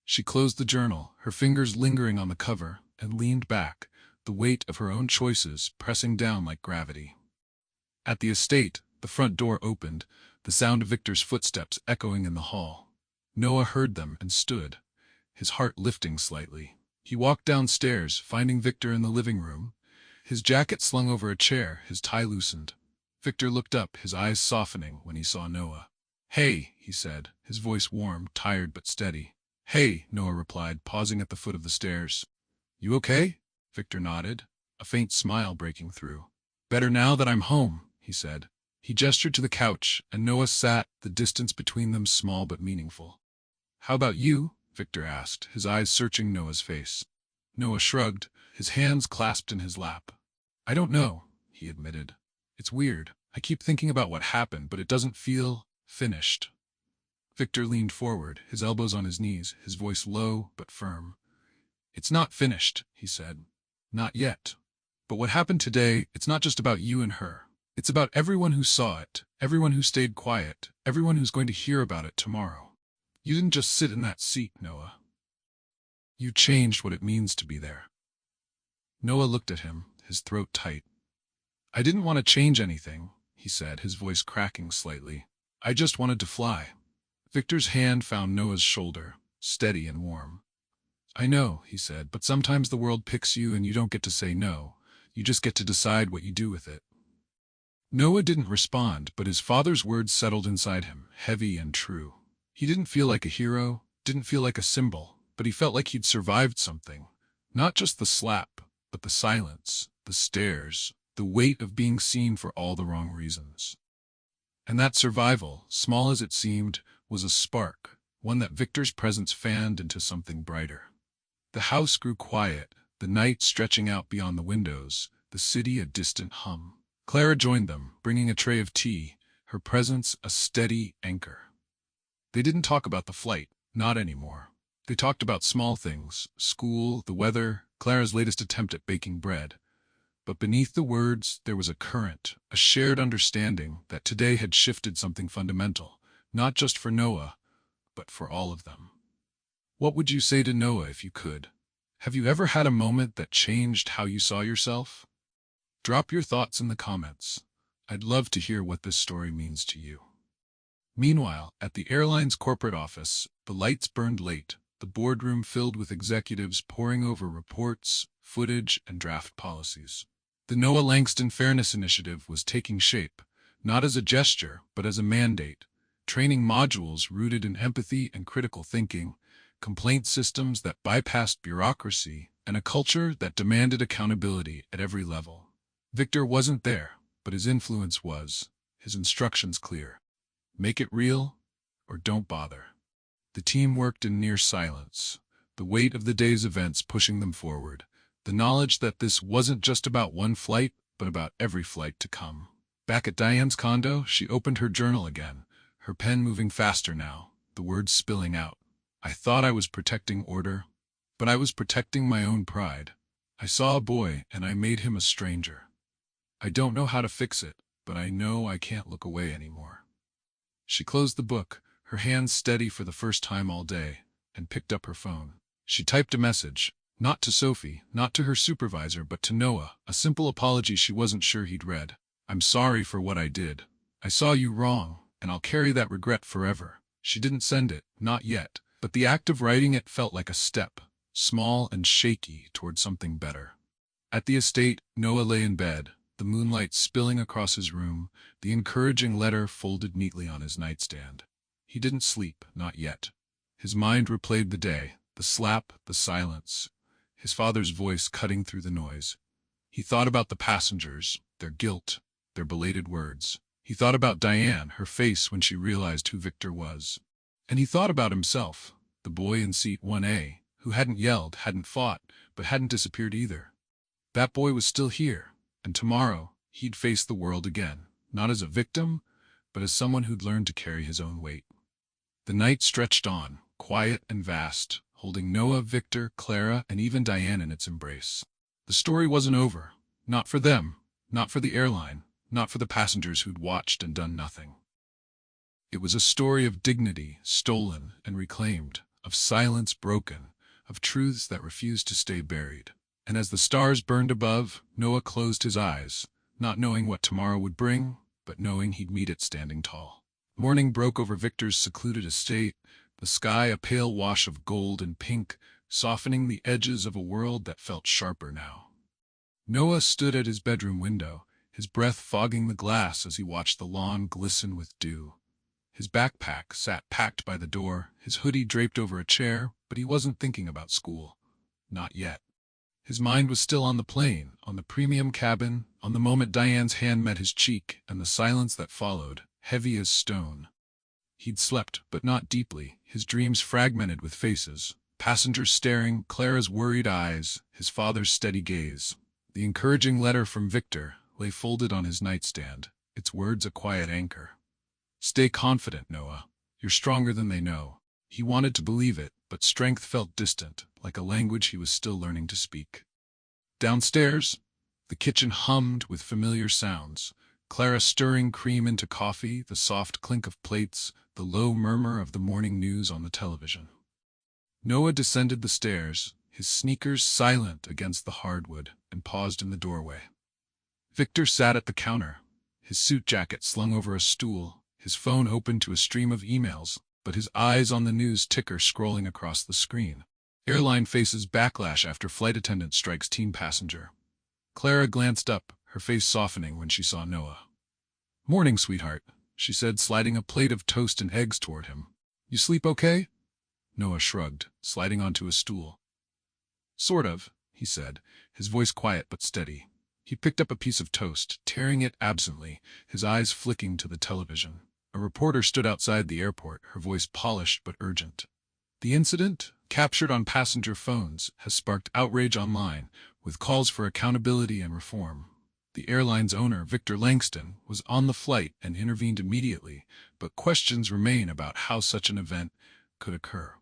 She closed the journal, her fingers lingering on the cover, and leaned back, the weight of her own choices pressing down like gravity. At the estate, the front door opened, the sound of Victor's footsteps echoing in the hall. Noah heard them and stood, his heart lifting slightly. He walked downstairs, finding Victor in the living room, his jacket slung over a chair, his tie loosened. Victor looked up, his eyes softening when he saw Noah. Hey, he said, his voice warm, tired but steady. Hey, Noah replied, pausing at the foot of the stairs. You okay? Victor nodded, a faint smile breaking through. Better now that I'm home, he said. He gestured to the couch, and Noah sat, the distance between them small but meaningful. How about you? Victor asked, his eyes searching Noah's face. Noah shrugged, his hands clasped in his lap. I don't know, he admitted. It's weird. I keep thinking about what happened, but it doesn't feel finished. Victor leaned forward, his elbows on his knees, his voice low but firm. It's not finished, he said. Not yet. But what happened today, it's not just about you and her. It's about everyone who saw it, everyone who stayed quiet, everyone who's going to hear about it tomorrow. You didn't just sit in that seat, Noah. You changed what it means to be there. Noah looked at him, his throat tight. I didn't want to change anything, he said, his voice cracking slightly. I just wanted to fly. Victor's hand found Noah's shoulder, steady and warm. I know, he said, but sometimes the world picks you and you don't get to say no. You just get to decide what you do with it. Noah didn't respond, but his father's words settled inside him, heavy and true. He didn't feel like a hero, didn't feel like a symbol, but he felt like he'd survived something. Not just the slap, but the silence, the stares, the weight of being seen for all the wrong reasons. And that survival, small as it seemed, was a spark, one that Victor's presence fanned into something brighter. The house grew quiet, the night stretching out beyond the windows, the city a distant hum. Clara joined them, bringing a tray of tea, her presence a steady anchor. They didn't talk about the flight, not anymore. They talked about small things, school, the weather, Clara's latest attempt at baking bread. But beneath the words, there was a current, a shared understanding that today had shifted something fundamental, not just for Noah, but for all of them. What would you say to Noah if you could? Have you ever had a moment that changed how you saw yourself? Drop your thoughts in the comments. I'd love to hear what this story means to you. Meanwhile, at the airline's corporate office, the lights burned late, the boardroom filled with executives poring over reports, footage, and draft policies. The Noah Langston Fairness Initiative was taking shape, not as a gesture, but as a mandate, training modules rooted in empathy and critical thinking, complaint systems that bypassed bureaucracy, and a culture that demanded accountability at every level. Victor wasn't there, but his influence was, his instructions clear. Make it real, or don't bother. The team worked in near silence, the weight of the day's events pushing them forward, the knowledge that this wasn't just about one flight, but about every flight to come. Back at Diane's condo, she opened her journal again, her pen moving faster now, the words spilling out. I thought I was protecting order, but I was protecting my own pride. I saw a boy, and I made him a stranger. I don't know how to fix it, but I know I can't look away anymore. She closed the book, her hands steady for the first time all day, and picked up her phone. She typed a message, not to Sophie, not to her supervisor, but to Noah, a simple apology she wasn't sure he'd read. I'm sorry for what I did. I saw you wrong, and I'll carry that regret forever. She didn't send it, not yet, but the act of writing it felt like a step, small and shaky, toward something better. At the estate, Noah lay in bed, the moonlight spilling across his room, the encouraging letter folded neatly on his nightstand. He didn't sleep, not yet. His mind replayed the day, the slap, the silence, his father's voice cutting through the noise. He thought about the passengers, their guilt, their belated words. He thought about Diane, her face when she realized who Victor was. And he thought about himself, the boy in seat 1A, who hadn't yelled, hadn't fought, but hadn't disappeared either. That boy was still here, and tomorrow he'd face the world again, not as a victim, but as someone who'd learned to carry his own weight. The night stretched on, quiet and vast, holding Noah, Victor, Clara, and even Diane in its embrace. The story wasn't over. Not for them, not for the airline, not for the passengers who'd watched and done nothing. It was a story of dignity stolen and reclaimed, of silence broken, of truths that refused to stay buried. And as the stars burned above, Noah closed his eyes, not knowing what tomorrow would bring, but knowing he'd meet it standing tall. Morning broke over Victor's secluded estate, the sky a pale wash of gold and pink, softening the edges of a world that felt sharper now. Noah stood at his bedroom window, his breath fogging the glass as he watched the lawn glisten with dew. His backpack sat packed by the door, his hoodie draped over a chair, but he wasn't thinking about school. Not yet. His mind was still on the plane, on the premium cabin, on the moment Diane's hand met his cheek, and the silence that followed, heavy as stone. He'd slept, but not deeply, his dreams fragmented with faces, passengers staring, Clara's worried eyes, his father's steady gaze. The encouraging letter from Victor lay folded on his nightstand, its words a quiet anchor. Stay confident, Noah. You're stronger than they know. He wanted to believe it, but strength felt distant, like a language he was still learning to speak. Downstairs, the kitchen hummed with familiar sounds, Clara stirring cream into coffee, the soft clink of plates, the low murmur of the morning news on the television. Noah descended the stairs, his sneakers silent against the hardwood, and paused in the doorway. Victor sat at the counter, his suit jacket slung over a stool, his phone open to a stream of emails, but his eyes on the news ticker scrolling across the screen. Airline faces backlash after flight attendant strikes teen passenger. Clara glanced up, her face softening when she saw Noah. "Morning, sweetheart," she said, sliding a plate of toast and eggs toward him. "You sleep okay?" Noah shrugged, sliding onto a stool. "Sort of," he said, his voice quiet but steady. He picked up a piece of toast, tearing it absently, his eyes flicking to the television. A reporter stood outside the airport, her voice polished but urgent. "The incident, captured on passenger phones, has sparked outrage online, with calls for accountability and reform. The airline's owner, Victor Langston, was on the flight and intervened immediately, but questions remain about how such an event could occur."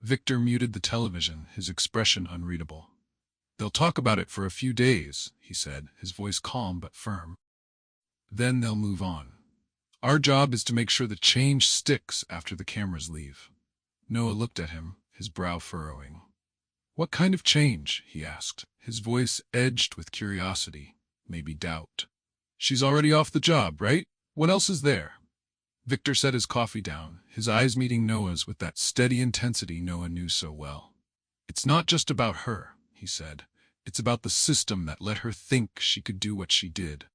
Victor muted the television, his expression unreadable. "They'll talk about it for a few days," he said, his voice calm but firm. "Then they'll move on. Our job is to make sure the change sticks after the cameras leave." Noah looked at him, his brow furrowing. "What kind of change?" he asked, his voice edged with curiosity, maybe doubt. "She's already off the job, right? What else is there?" Victor set his coffee down, his eyes meeting Noah's with that steady intensity Noah knew so well. "It's not just about her," he said. "It's about the system that let her think she could do what she did.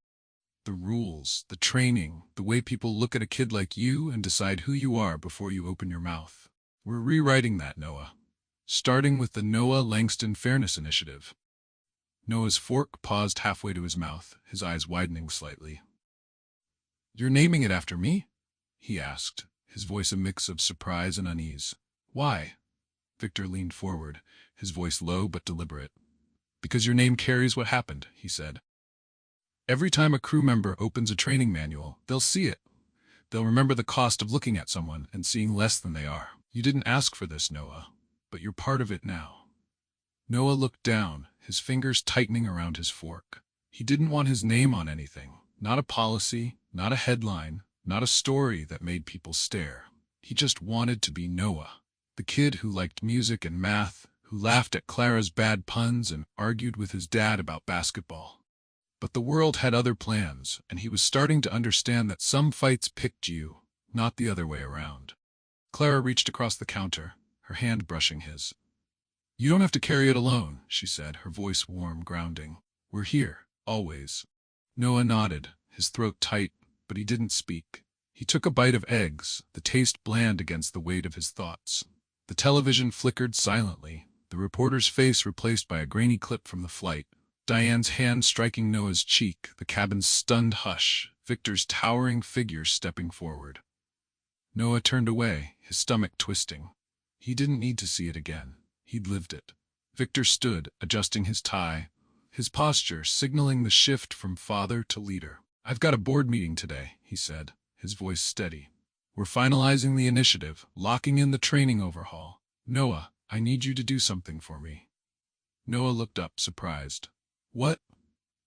The rules, the training, the way people look at a kid like you and decide who you are before you open your mouth. We're rewriting that, Noah. Starting with the Noah Langston Fairness Initiative." Noah's fork paused halfway to his mouth, his eyes widening slightly. "You're naming it after me?" he asked, his voice a mix of surprise and unease. "Why?" Victor leaned forward, his voice low but deliberate. "Because your name carries what happened," he said. "Every time a crew member opens a training manual, they'll see it. They'll remember the cost of looking at someone and seeing less than they are. You didn't ask for this, Noah, but you're part of it now." Noah looked down, his fingers tightening around his fork. He didn't want his name on anything, not a policy, not a headline, not a story that made people stare. He just wanted to be Noah, the kid who liked music and math, who laughed at Clara's bad puns and argued with his dad about basketball. But the world had other plans, and he was starting to understand that some fights picked you, not the other way around. Clara reached across the counter, her hand brushing his. "You don't have to carry it alone," she said, her voice warm, grounding. "We're here, always." Noah nodded, his throat tight, but he didn't speak. He took a bite of eggs, the taste bland against the weight of his thoughts. The television flickered silently, the reporter's face replaced by a grainy clip from the flight. Diane's hand striking Noah's cheek, the cabin's stunned hush, Victor's towering figure stepping forward. Noah turned away, his stomach twisting. He didn't need to see it again. He'd lived it. Victor stood, adjusting his tie, his posture signaling the shift from father to leader. "I've got a board meeting today," he said, his voice steady. "We're finalizing the initiative, locking in the training overhaul. Noah, I need you to do something for me." Noah looked up, surprised. "What?"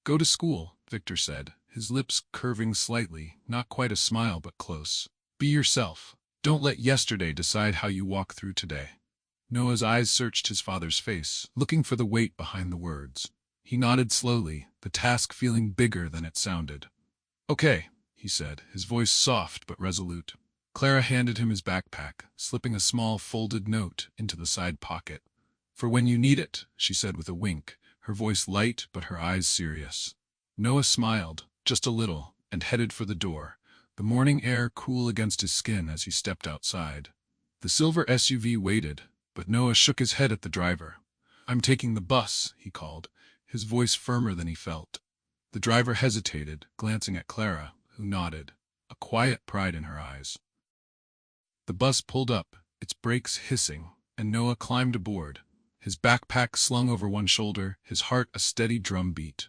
"Go to school," Victor said, his lips curving slightly, not quite a smile but close. "Be yourself. Don't let yesterday decide how you walk through today." Noah's eyes searched his father's face, looking for the weight behind the words. He nodded slowly, the task feeling bigger than it sounded. "Okay," he said, his voice soft but resolute. Clara handed him his backpack, slipping a small folded note into the side pocket. "For when you need it," she said with a wink, her voice light but her eyes serious. Noah smiled, just a little, and headed for the door, the morning air cool against his skin as he stepped outside. The silver SUV waited, but Noah shook his head at the driver. "I'm taking the bus," he called, his voice firmer than he felt. The driver hesitated, glancing at Clara, who nodded, a quiet pride in her eyes. The bus pulled up, its brakes hissing, and Noah climbed aboard, his backpack slung over one shoulder, his heart a steady drum beat.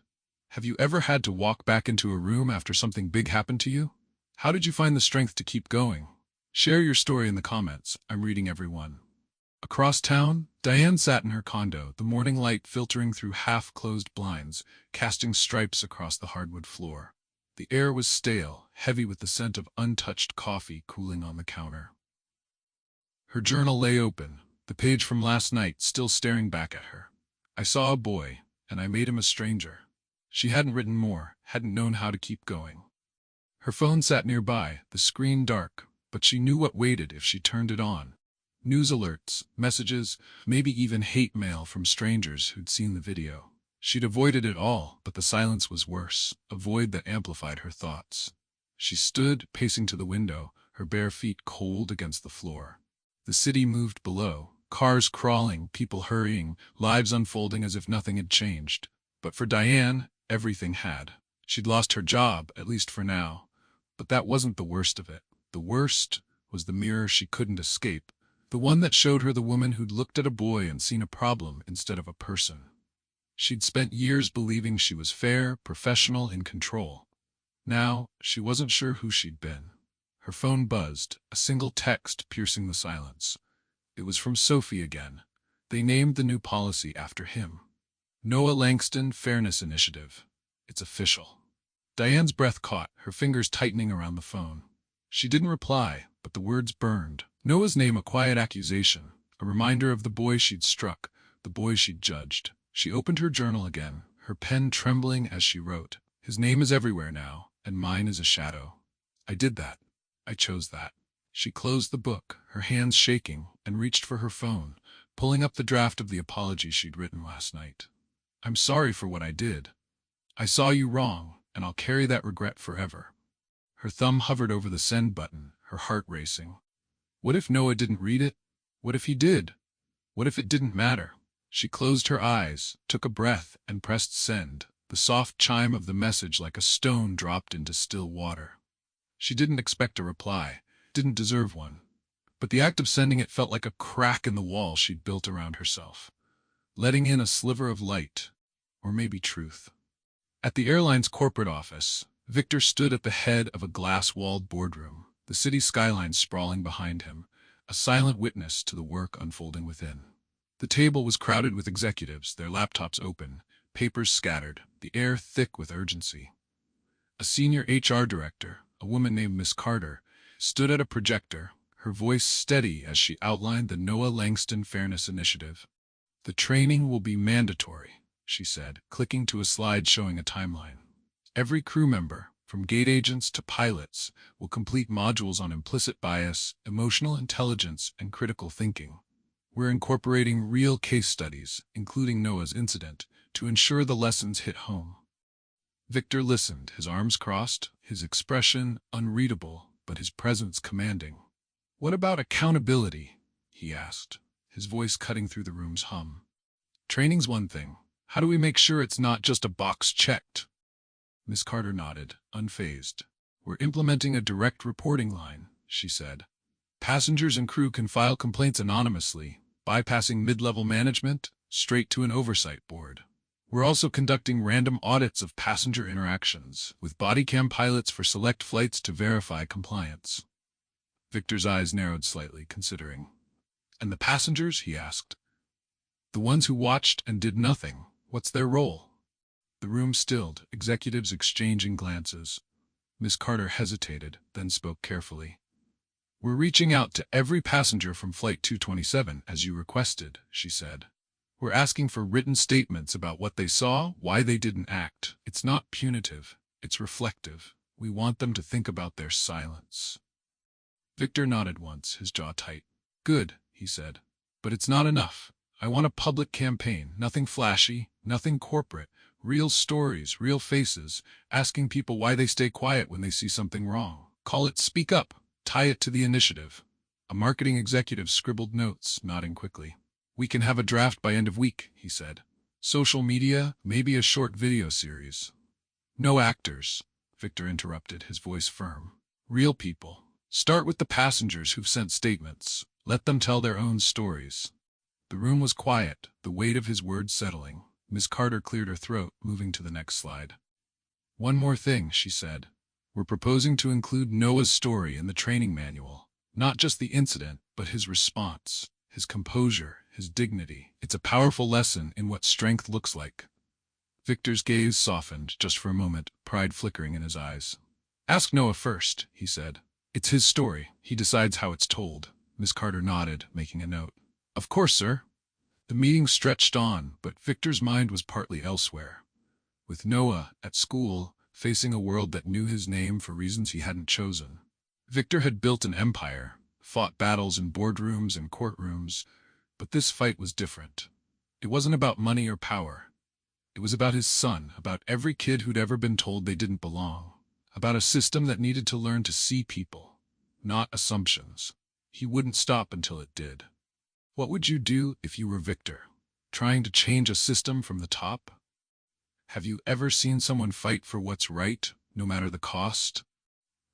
Have you ever had to walk back into a room after something big happened to you? How did you find the strength to keep going? Share your story in the comments. I'm reading every one. Across town, Diane sat in her condo, the morning light filtering through half-closed blinds, casting stripes across the hardwood floor. The air was stale, heavy with the scent of untouched coffee cooling on the counter. Her journal lay open, the page from last night still staring back at her. "I saw a boy, and I made him a stranger." She hadn't written more, hadn't known how to keep going. Her phone sat nearby, the screen dark, but she knew what waited if she turned it on. News alerts, messages, maybe even hate mail from strangers who'd seen the video. She'd avoided it all, but the silence was worse, a void that amplified her thoughts. She stood, pacing to the window, her bare feet cold against the floor. The city moved below, cars crawling, people hurrying, lives unfolding as if nothing had changed. But for Diane, everything had. She'd lost her job, at least for now. But that wasn't the worst of it. The worst was the mirror she couldn't escape, the one that showed her the woman who'd looked at a boy and seen a problem instead of a person. She'd spent years believing she was fair, professional, in control. Now, she wasn't sure who she'd been. Her phone buzzed, a single text piercing the silence. It was from Sophie again. They named the new policy after him. Noah Langston Fairness Initiative. It's official. Diane's breath caught, her fingers tightening around the phone. She didn't reply, but the words burned. Noah's name a quiet accusation, a reminder of the boy she'd struck, the boy she'd judged. She opened her journal again, her pen trembling as she wrote. "His name is everywhere now, and mine is a shadow. I did that. I chose that. She closed the book, her hands shaking, and reached for her phone, pulling up the draft of the apology she'd written last night. I'm sorry for what I did. I saw you wrong, and I'll carry that regret forever. Her thumb hovered over the send button, her heart racing. What if Noah didn't read it? What if he did? What if it didn't matter? She closed her eyes, took a breath, and pressed send, the soft chime of the message like a stone dropped into still water. She didn't expect a reply, didn't deserve one. But the act of sending it felt like a crack in the wall she'd built around herself, letting in a sliver of light, or maybe truth. At the airline's corporate office, Victor stood at the head of a glass-walled boardroom, the city skyline sprawling behind him, a silent witness to the work unfolding within. The table was crowded with executives, their laptops open, papers scattered, the air thick with urgency. A senior HR director, a woman named Miss Carter, stood at a projector, her voice steady as she outlined the Noah Langston Fairness Initiative. The training will be mandatory, she said, clicking to a slide showing a timeline. Every crew member, from gate agents to pilots, will complete modules on implicit bias, emotional intelligence, and critical thinking. We're incorporating real case studies, including Noah's incident, to ensure the lessons hit home. Victor listened, his arms crossed, his expression unreadable, but his presence commanding. What about accountability? He asked, his voice cutting through the room's hum. Training's one thing. How do we make sure it's not just a box checked? Miss Carter nodded, unfazed. We're implementing a direct reporting line, she said. Passengers and crew can file complaints anonymously, bypassing mid-level management, straight to an oversight board. We're also conducting random audits of passenger interactions, with bodycam pilots for select flights to verify compliance. Victor's eyes narrowed slightly, considering. And the passengers? He asked. The ones who watched and did nothing, what's their role? The room stilled, executives exchanging glances. Miss Carter hesitated, then spoke carefully. We're reaching out to every passenger from Flight 227, as you requested, she said. We're asking for written statements about what they saw, why they didn't act. It's not punitive, it's reflective. We want them to think about their silence. Victor nodded once, his jaw tight. Good, he said. But it's not enough. I want a public campaign, nothing flashy, nothing corporate. Real stories, real faces, asking people why they stay quiet when they see something wrong. Call it Speak Up. Tie it to the initiative. A marketing executive scribbled notes, nodding quickly. We can have a draft by end of week, he said. Social media, maybe a short video series. No actors, Victor interrupted, his voice firm. Real people. Start with the passengers who've sent statements. Let them tell their own stories. The room was quiet, the weight of his words settling. Miss Carter cleared her throat, moving to the next slide. One more thing, she said. We're proposing to include Noah's story in the training manual. Not just the incident, but his response, his composure, his dignity. It's a powerful lesson in what strength looks like. Victor's gaze softened just for a moment, pride flickering in his eyes. Ask Noah first, he said. It's his story. He decides how it's told. Miss Carter nodded, making a note. Of course, sir. The meeting stretched on, but Victor's mind was partly elsewhere. With Noah, at school, facing a world that knew his name for reasons he hadn't chosen. Victor had built an empire, fought battles in boardrooms and courtrooms, but this fight was different. It wasn't about money or power. It was about his son, about every kid who'd ever been told they didn't belong, about a system that needed to learn to see people, not assumptions. He wouldn't stop until it did. What would you do if you were Victor, trying to change a system from the top? Have you ever seen someone fight for what's right, no matter the cost?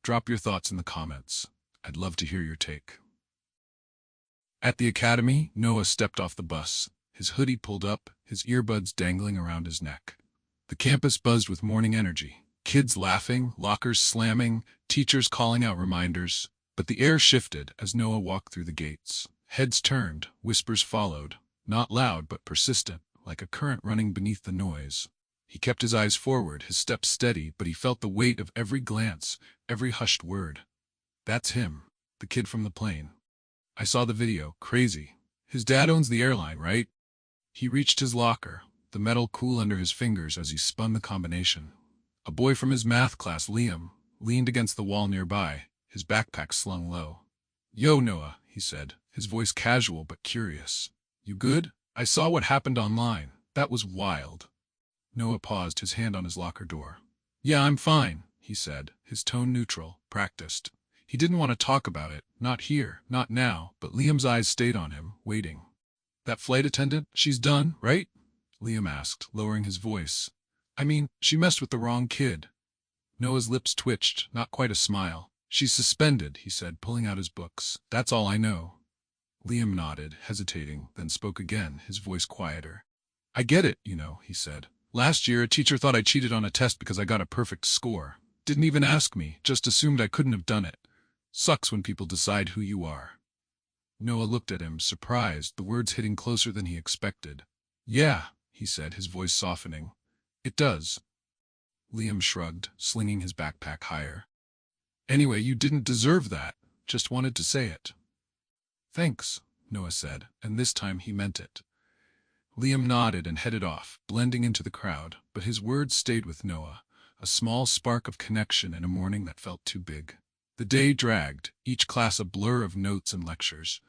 Drop your thoughts in the comments. I'd love to hear your take. At the academy, Noah stepped off the bus, his hoodie pulled up, his earbuds dangling around his neck. The campus buzzed with morning energy. Kids laughing, lockers slamming, teachers calling out reminders. But the air shifted as Noah walked through the gates. Heads turned, whispers followed, not loud but persistent, like a current running beneath the noise. He kept his eyes forward, his steps steady, but he felt the weight of every glance, every hushed word. That's him, the kid from the plane. I saw the video, crazy. His dad owns the airline, right? He reached his locker, the metal cool under his fingers as he spun the combination. A boy from his math class, Liam, leaned against the wall nearby, his backpack slung low. "Yo, Noah," he said, his voice casual but curious. "You good? I saw what happened online. That was wild." Noah paused, his hand on his locker door. "Yeah, I'm fine," he said, his tone neutral, practiced. He didn't want to talk about it, not here, not now, but Liam's eyes stayed on him, waiting. "That flight attendant, she's done, right?" Liam asked, lowering his voice. "I mean, she messed with the wrong kid." Noah's lips twitched, not quite a smile. "She's suspended," he said, pulling out his books. "That's all I know." Liam nodded, hesitating, then spoke again, his voice quieter. "I get it, you know," he said. "Last year, a teacher thought I cheated on a test because I got a perfect score. Didn't even ask me, just assumed I couldn't have done it. Sucks when people decide who you are." Noah looked at him, surprised, the words hitting closer than he expected. "Yeah," he said, his voice softening. "It does." Liam shrugged, slinging his backpack higher. "Anyway, you didn't deserve that. Just wanted to say it." "Thanks," Noah said, and this time he meant it. Liam nodded and headed off, blending into the crowd, but his words stayed with Noah, a small spark of connection in a morning that felt too big. The day dragged, each class a blur of notes and lectures,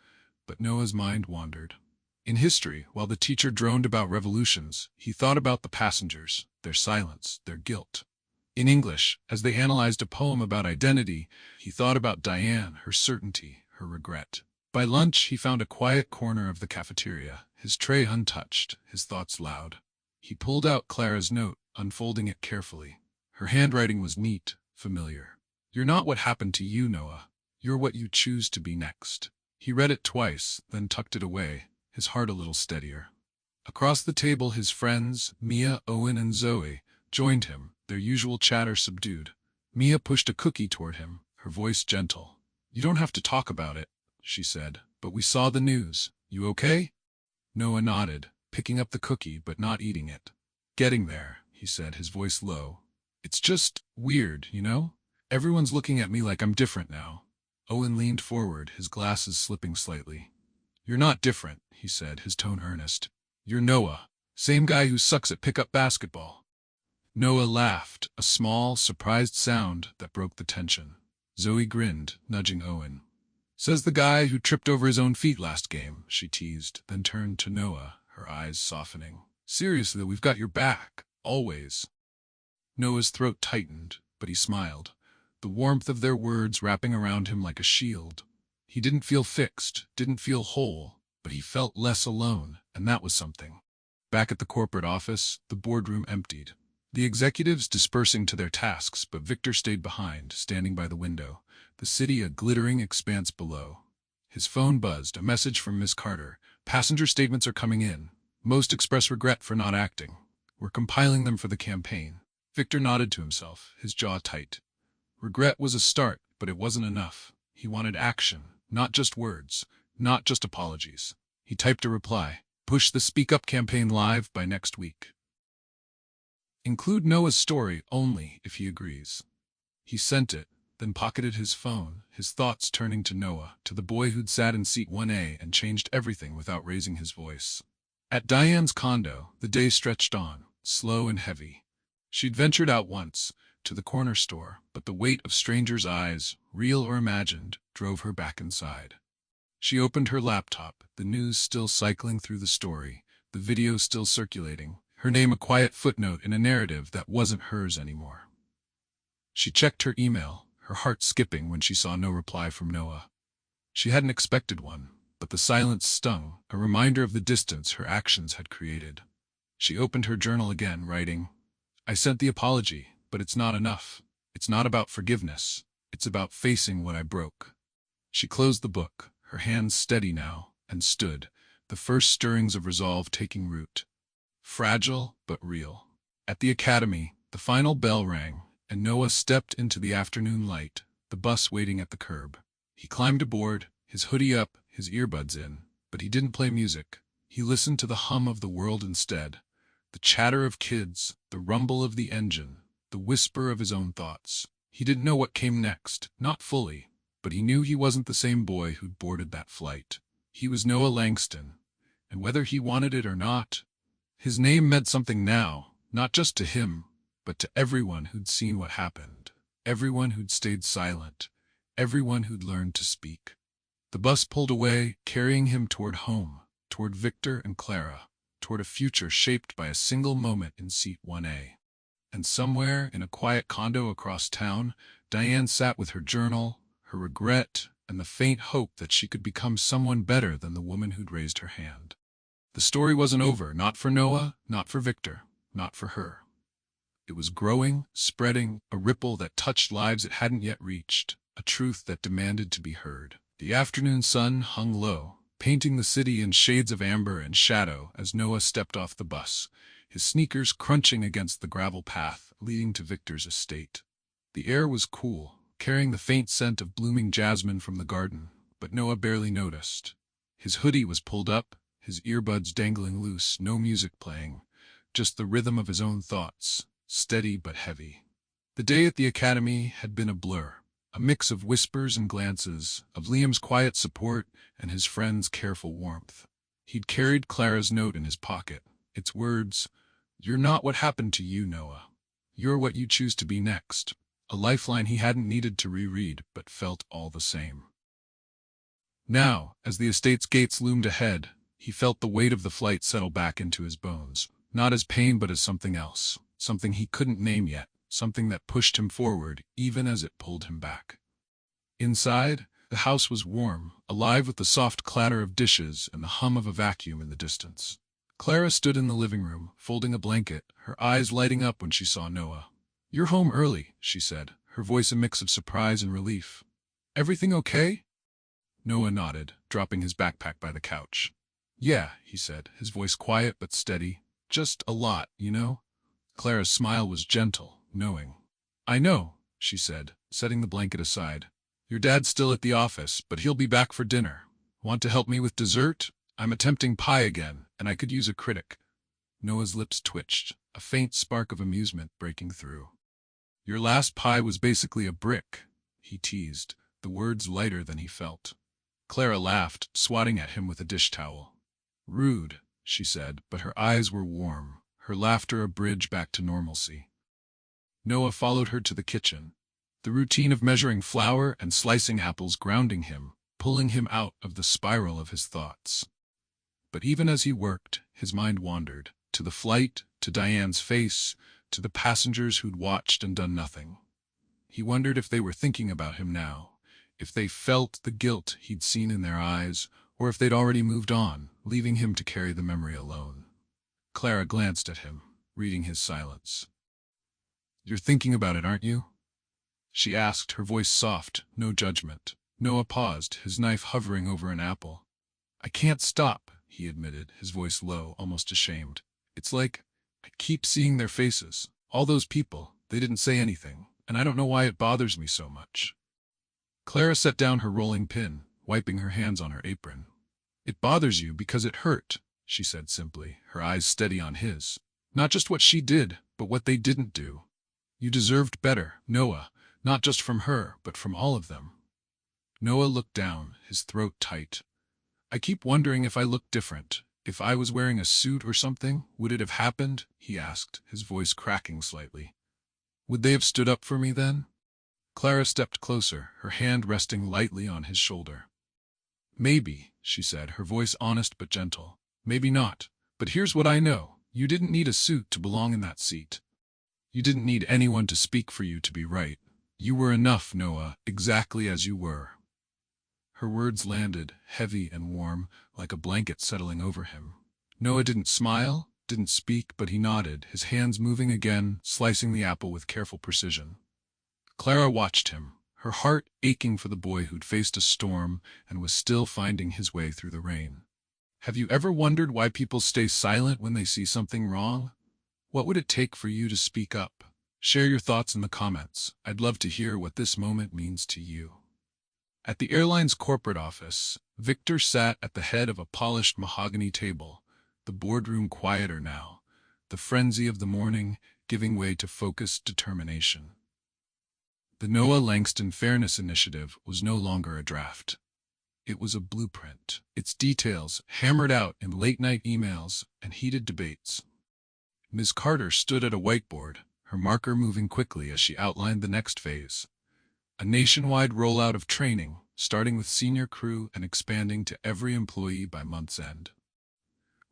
but Noah's mind wandered. In history, while the teacher droned about revolutions, he thought about the passengers, their silence, their guilt. In English, as they analyzed a poem about identity, he thought about Diane, her certainty, her regret. By lunch, he found a quiet corner of the cafeteria, his tray untouched, his thoughts loud. He pulled out Clara's note, unfolding it carefully. Her handwriting was neat, familiar. "You're not what happened to you, Noah. You're what you choose to be next." He read it twice, then tucked it away, his heart a little steadier. Across the table, his friends, Mia, Owen, and Zoe, joined him, their usual chatter subdued. Mia pushed a cookie toward him, her voice gentle. "You don't have to talk about it," she said, "but we saw the news. You okay?" Noah nodded, picking up the cookie but not eating it. "Getting there," he said, his voice low. "It's just weird, you know? Everyone's looking at me like I'm different now." Owen leaned forward, his glasses slipping slightly. "You're not different," he said, his tone earnest. "You're Noah, same guy who sucks at pickup basketball." Noah laughed, a small, surprised sound that broke the tension. Zoe grinned, nudging Owen. "Says the guy who tripped over his own feet last game," she teased, then turned to Noah, her eyes softening. "Seriously, we've got your back, always." Noah's throat tightened, but he smiled, the warmth of their words wrapping around him like a shield. He didn't feel fixed, didn't feel whole, but he felt less alone, and that was something. Back at the corporate office, the boardroom emptied. The executives dispersing to their tasks, but Victor stayed behind, standing by the window, the city a glittering expanse below. His phone buzzed, a message from Miss Carter. "Passenger statements are coming in. Most express regret for not acting. We're compiling them for the campaign." Victor nodded to himself, his jaw tight. Regret was a start, but it wasn't enough. He wanted action, not just words, not just apologies. He typed a reply. "Push the Speak Up campaign live by next week. Include Noah's story only if he agrees." He sent it, then pocketed his phone, his thoughts turning to Noah, to the boy who'd sat in seat 1A and changed everything without raising his voice. At Diane's condo, the day stretched on, slow and heavy. She'd ventured out once, to the corner store, but the weight of strangers' eyes, real or imagined, drove her back inside. She opened her laptop, the news still cycling through the story, the video still circulating, her name a quiet footnote in a narrative that wasn't hers anymore. She checked her email, her heart skipping when she saw no reply from Noah. She hadn't expected one, but the silence stung, a reminder of the distance her actions had created. She opened her journal again, writing, "I sent the apology, but it's not enough. It's not about forgiveness. It's about facing what I broke." She closed the book, her hands steady now, and stood, the first stirrings of resolve taking root. Fragile, but real. At the academy, the final bell rang, and Noah stepped into the afternoon light, the bus waiting at the curb. He climbed aboard, his hoodie up, his earbuds in, but he didn't play music. He listened to the hum of the world instead, the chatter of kids, the rumble of the engine, the whisper of his own thoughts. He didn't know what came next, not fully, but he knew he wasn't the same boy who'd boarded that flight. He was Noah Langston, and whether he wanted it or not, his name meant something now, not just to him, but to everyone who'd seen what happened, everyone who'd stayed silent, everyone who'd learned to speak. The bus pulled away, carrying him toward home, toward Victor and Clara, toward a future shaped by a single moment in seat 1A. And somewhere, in a quiet condo across town, Diane sat with her journal, her regret, and the faint hope that she could become someone better than the woman who'd raised her hand. The story wasn't over, not for Noah, not for Victor, not for her. It was growing, spreading, a ripple that touched lives it hadn't yet reached, a truth that demanded to be heard. The afternoon sun hung low, painting the city in shades of amber and shadow as Noah stepped off the bus, his sneakers crunching against the gravel path leading to Victor's estate. The air was cool, carrying the faint scent of blooming jasmine from the garden, but Noah barely noticed. His hoodie was pulled up, his earbuds dangling loose, no music playing, just the rhythm of his own thoughts, steady but heavy. The day at the academy had been a blur, a mix of whispers and glances, of Liam's quiet support and his friend's careful warmth. He'd carried Clara's note in his pocket, its words, "You're not what happened to you, Noah. You're what you choose to be next," a lifeline he hadn't needed to reread but felt all the same. Now, as the estate's gates loomed ahead, he felt the weight of the flight settle back into his bones, not as pain but as something else, something he couldn't name yet, something that pushed him forward even as it pulled him back. Inside, the house was warm, alive with the soft clatter of dishes and the hum of a vacuum in the distance. Clara stood in the living room, folding a blanket, her eyes lighting up when she saw Noah. "You're home early," she said, her voice a mix of surprise and relief. "Everything okay?" Noah nodded, dropping his backpack by the couch. "Yeah," he said, his voice quiet but steady. "Just a lot, you know?" Clara's smile was gentle, knowing. "I know," she said, setting the blanket aside. "Your dad's still at the office, but he'll be back for dinner. Want to help me with dessert? I'm attempting pie again, and I could use a critic." Noah's lips twitched, a faint spark of amusement breaking through. "Your last pie was basically a brick," he teased, the words lighter than he felt. Clara laughed, swatting at him with a dish towel. "Rude," she said, but her eyes were warm, her laughter a bridge back to normalcy. Noah followed her to the kitchen, the routine of measuring flour and slicing apples grounding him, pulling him out of the spiral of his thoughts. But even as he worked, his mind wandered, to the flight, to Diane's face, to the passengers who'd watched and done nothing. He wondered if they were thinking about him now, if they felt the guilt he'd seen in their eyes, or if they'd already moved on, leaving him to carry the memory alone. Clara glanced at him, reading his silence. "You're thinking about it, aren't you?" she asked, her voice soft, no judgment. Noah paused, his knife hovering over an apple. "I can't stop," he admitted, his voice low, almost ashamed. "It's like I keep seeing their faces. All those people, they didn't say anything, and I don't know why it bothers me so much." Clara set down her rolling pin, wiping her hands on her apron. "It bothers you because it hurt," she said simply, her eyes steady on his. "Not just what she did, but what they didn't do. You deserved better, Noah, not just from her, but from all of them." Noah looked down, his throat tight. "I keep wondering if I looked different. If I was wearing a suit or something, would it have happened?" he asked, his voice cracking slightly. "Would they have stood up for me then?" Clara stepped closer, her hand resting lightly on his shoulder. "Maybe," she said, her voice honest but gentle. "Maybe not. But here's what I know. You didn't need a suit to belong in that seat. You didn't need anyone to speak for you to be right. You were enough, Noah, exactly as you were." Her words landed, heavy and warm, like a blanket settling over him. Noah didn't smile, didn't speak, but he nodded, his hands moving again, slicing the apple with careful precision. Clara watched him, her heart aching for the boy who'd faced a storm and was still finding his way through the rain. Have you ever wondered why people stay silent when they see something wrong? What would it take for you to speak up? Share your thoughts in the comments. I'd love to hear what this moment means to you. At the airline's corporate office, Victor sat at the head of a polished mahogany table, the boardroom quieter now, the frenzy of the morning giving way to focused determination. The Noah Langston Fairness Initiative was no longer a draft. It was a blueprint, its details hammered out in late-night emails and heated debates. Ms. Carter stood at a whiteboard, her marker moving quickly as she outlined the next phase. A nationwide rollout of training, starting with senior crew and expanding to every employee by month's end.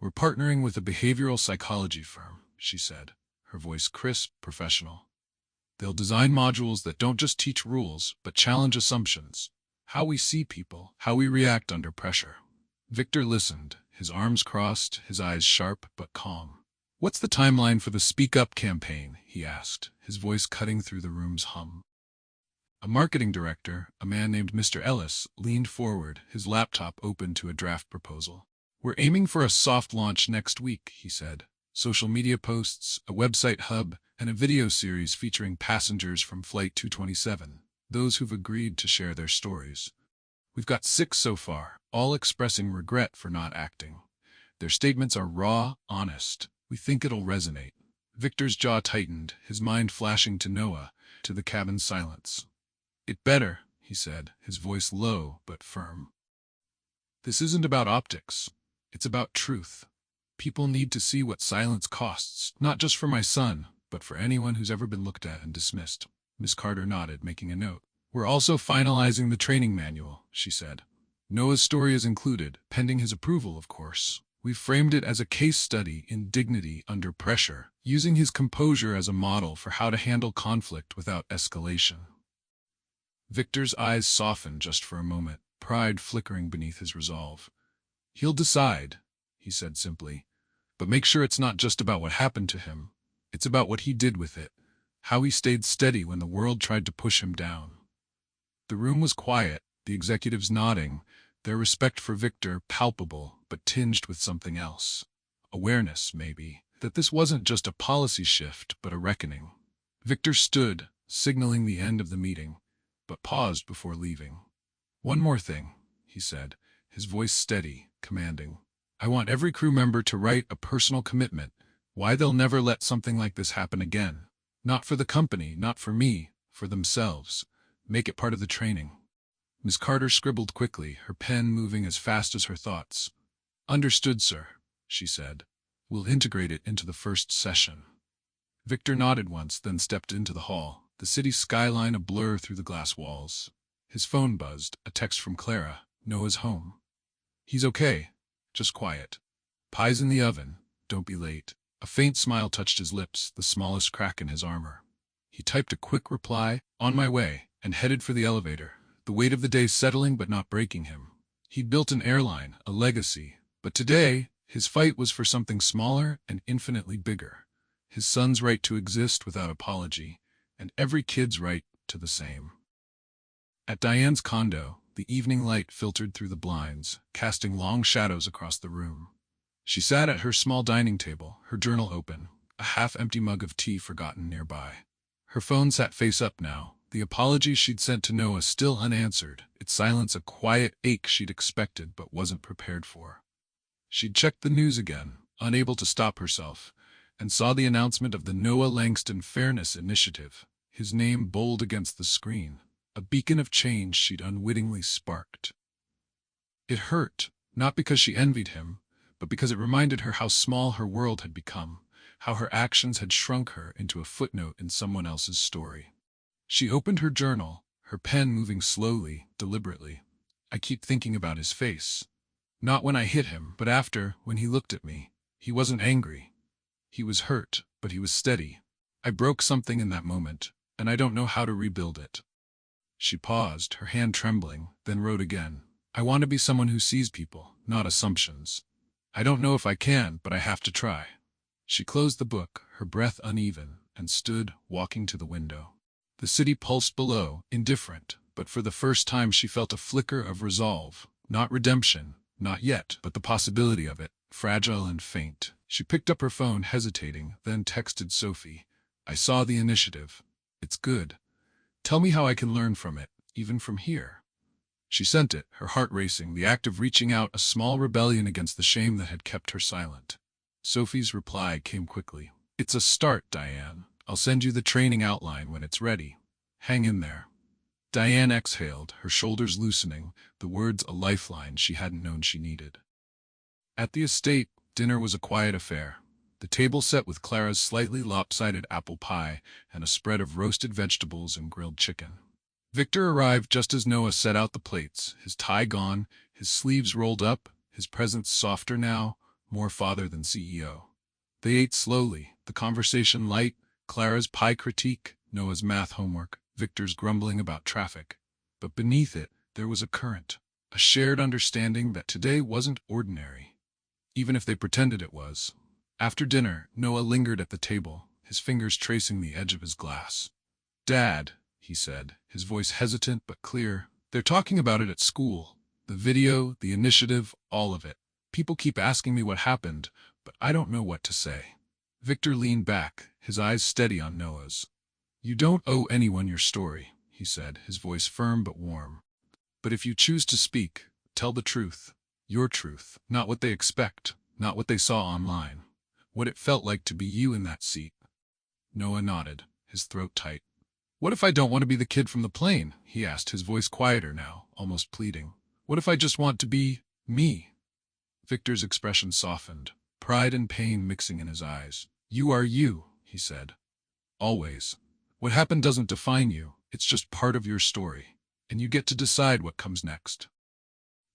We're partnering with a behavioral psychology firm, she said, her voice crisp, professional. They'll design modules that don't just teach rules, but challenge assumptions. How we see people, how we react under pressure. Victor listened, his arms crossed, his eyes sharp but calm. What's the timeline for the Speak Up campaign? He asked, his voice cutting through the room's hum. A marketing director, a man named Mr. Ellis, leaned forward, his laptop open to a draft proposal. We're aiming for a soft launch next week, he said. Social media posts, a website hub, and a video series featuring passengers from Flight 227, those who've agreed to share their stories. We've got 6 so far, all expressing regret for not acting. Their statements are raw, honest. We think it'll resonate. Victor's jaw tightened, his mind flashing to Noah, to the cabin's silence. It better, he said, his voice low but firm. This isn't about optics. It's about truth. People need to see what silence costs, not just for my son, but for anyone who's ever been looked at and dismissed. Miss Carter nodded, making a note. We're also finalizing the training manual, she said. Noah's story is included, pending his approval, of course. We've framed it as a case study in dignity under pressure, using his composure as a model for how to handle conflict without escalation. Victor's eyes softened just for a moment, pride flickering beneath his resolve. He'll decide, he said simply, but make sure it's not just about what happened to him. It's about what he did with it, how he stayed steady when the world tried to push him down. The room was quiet, the executives nodding, their respect for Victor palpable but tinged with something else. Awareness, maybe, that this wasn't just a policy shift but a reckoning. Victor stood, signaling the end of the meeting, but paused before leaving. One more thing, he said, his voice steady, commanding. I want every crew member to write a personal commitment, why they'll never let something like this happen again. Not for the company, not for me, for themselves. Make it part of the training. Miss Carter scribbled quickly, her pen moving as fast as her thoughts. Understood, sir, she said. We'll integrate it into the first session. Victor nodded once, then stepped into the hall, the city skyline a blur through the glass walls. His phone buzzed, a text from Clara, Noah's home. He's okay, just quiet. Pie's in the oven, don't be late. A faint smile touched his lips, the smallest crack in his armor. He typed a quick reply, on my way, and headed for the elevator, the weight of the day settling but not breaking him. He'd built an airline, a legacy, but today, his fight was for something smaller and infinitely bigger. His son's right to exist without apology, and every kid's right to the same. At Diane's condo, the evening light filtered through the blinds, casting long shadows across the room. She sat at her small dining table, her journal open, a half-empty mug of tea forgotten nearby. Her phone sat face up now, the apology she'd sent to Noah still unanswered, its silence a quiet ache she'd expected but wasn't prepared for. She'd checked the news again, unable to stop herself, and saw the announcement of the Noah Langston Fairness Initiative, his name bold against the screen, a beacon of change she'd unwittingly sparked. It hurt, not because she envied him, but because it reminded her how small her world had become, how her actions had shrunk her into a footnote in someone else's story. She opened her journal, her pen moving slowly, deliberately. I keep thinking about his face. Not when I hit him, but after, when he looked at me. He wasn't angry. He was hurt, but he was steady. I broke something in that moment, and I don't know how to rebuild it. She paused, her hand trembling, then wrote again. I want to be someone who sees people, not assumptions. I don't know if I can, but I have to try. She closed the book, her breath uneven, and stood, walking to the window. The city pulsed below, indifferent, but for the first time she felt a flicker of resolve. Not redemption, not yet, but the possibility of it, fragile and faint. She picked up her phone, hesitating, then texted Sophie. I saw the initiative. It's good. Tell me how I can learn from it, even from here. She sent it, her heart racing, the act of reaching out a small rebellion against the shame that had kept her silent. Sophie's reply came quickly. It's a start, Diane. I'll send you the training outline when it's ready. Hang in there. Diane exhaled, her shoulders loosening, the words a lifeline she hadn't known she needed. At the estate, dinner was a quiet affair. The table set with Clara's slightly lopsided apple pie and a spread of roasted vegetables and grilled chicken. Victor arrived just as Noah set out the plates, his tie gone, his sleeves rolled up, his presence softer now, more father than CEO. They ate slowly, the conversation light, Clara's pie critique, Noah's math homework, Victor's grumbling about traffic. But beneath it, there was a current, a shared understanding that today wasn't ordinary, even if they pretended it was. After dinner, Noah lingered at the table, his fingers tracing the edge of his glass. "Dad," he said, his voice hesitant but clear, "they're talking about it at school. The video, the initiative, all of it. People keep asking me what happened, but I don't know what to say." Victor leaned back, his eyes steady on Noah's. "You don't owe anyone your story," he said, his voice firm but warm. "But if you choose to speak, tell the truth. Your truth, not what they expect, not what they saw online. What it felt like to be you in that seat." Noah nodded, his throat tight. "What if I don't want to be the kid from the plane?" he asked, his voice quieter now, almost pleading. "What if I just want to be me?" Victor's expression softened, pride and pain mixing in his eyes. "You are you," he said. "Always. What happened doesn't define you, it's just part of your story, and you get to decide what comes next."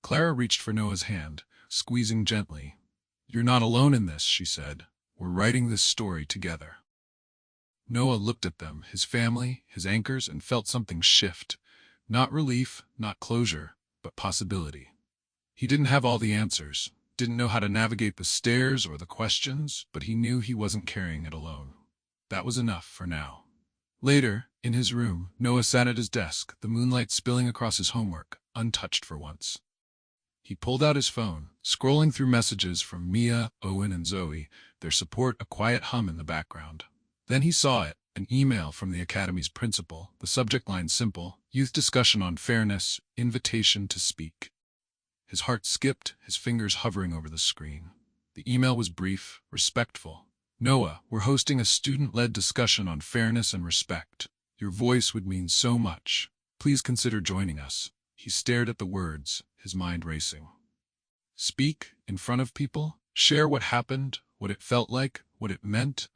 Clara reached for Noah's hand, squeezing gently. "You're not alone in this," she said. "We're writing this story together." Noah looked at them, his family, his anchors, and felt something shift. Not relief, not closure, but possibility. He didn't have all the answers, didn't know how to navigate the stairs or the questions, but he knew he wasn't carrying it alone. That was enough for now. Later, in his room, Noah sat at his desk, the moonlight spilling across his homework, untouched for once. He pulled out his phone, scrolling through messages from Mia, Owen, and Zoe, their support a quiet hum in the background. Then he saw it, an email from the academy's principal, the subject line simple, "Youth discussion on fairness, invitation to speak." His heart skipped, his fingers hovering over the screen. The email was brief, respectful. "Noah, we're hosting a student-led discussion on fairness and respect. Your voice would mean so much. Please consider joining us." He stared at the words, his mind racing. Speak, in front of people? Share what happened, what it felt like, what it meant?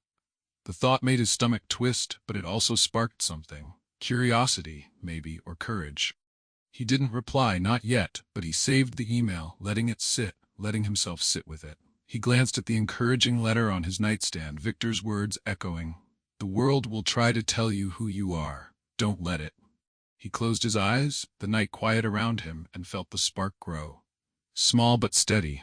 The thought made his stomach twist, but it also sparked something. Curiosity, maybe, or courage. He didn't reply, not yet, but he saved the email, letting it sit, letting himself sit with it. He glanced at the encouraging letter on his nightstand, Victor's words echoing, "The world will try to tell you who you are. Don't let it." He closed his eyes, the night quiet around him, and felt the spark grow. Small but steady,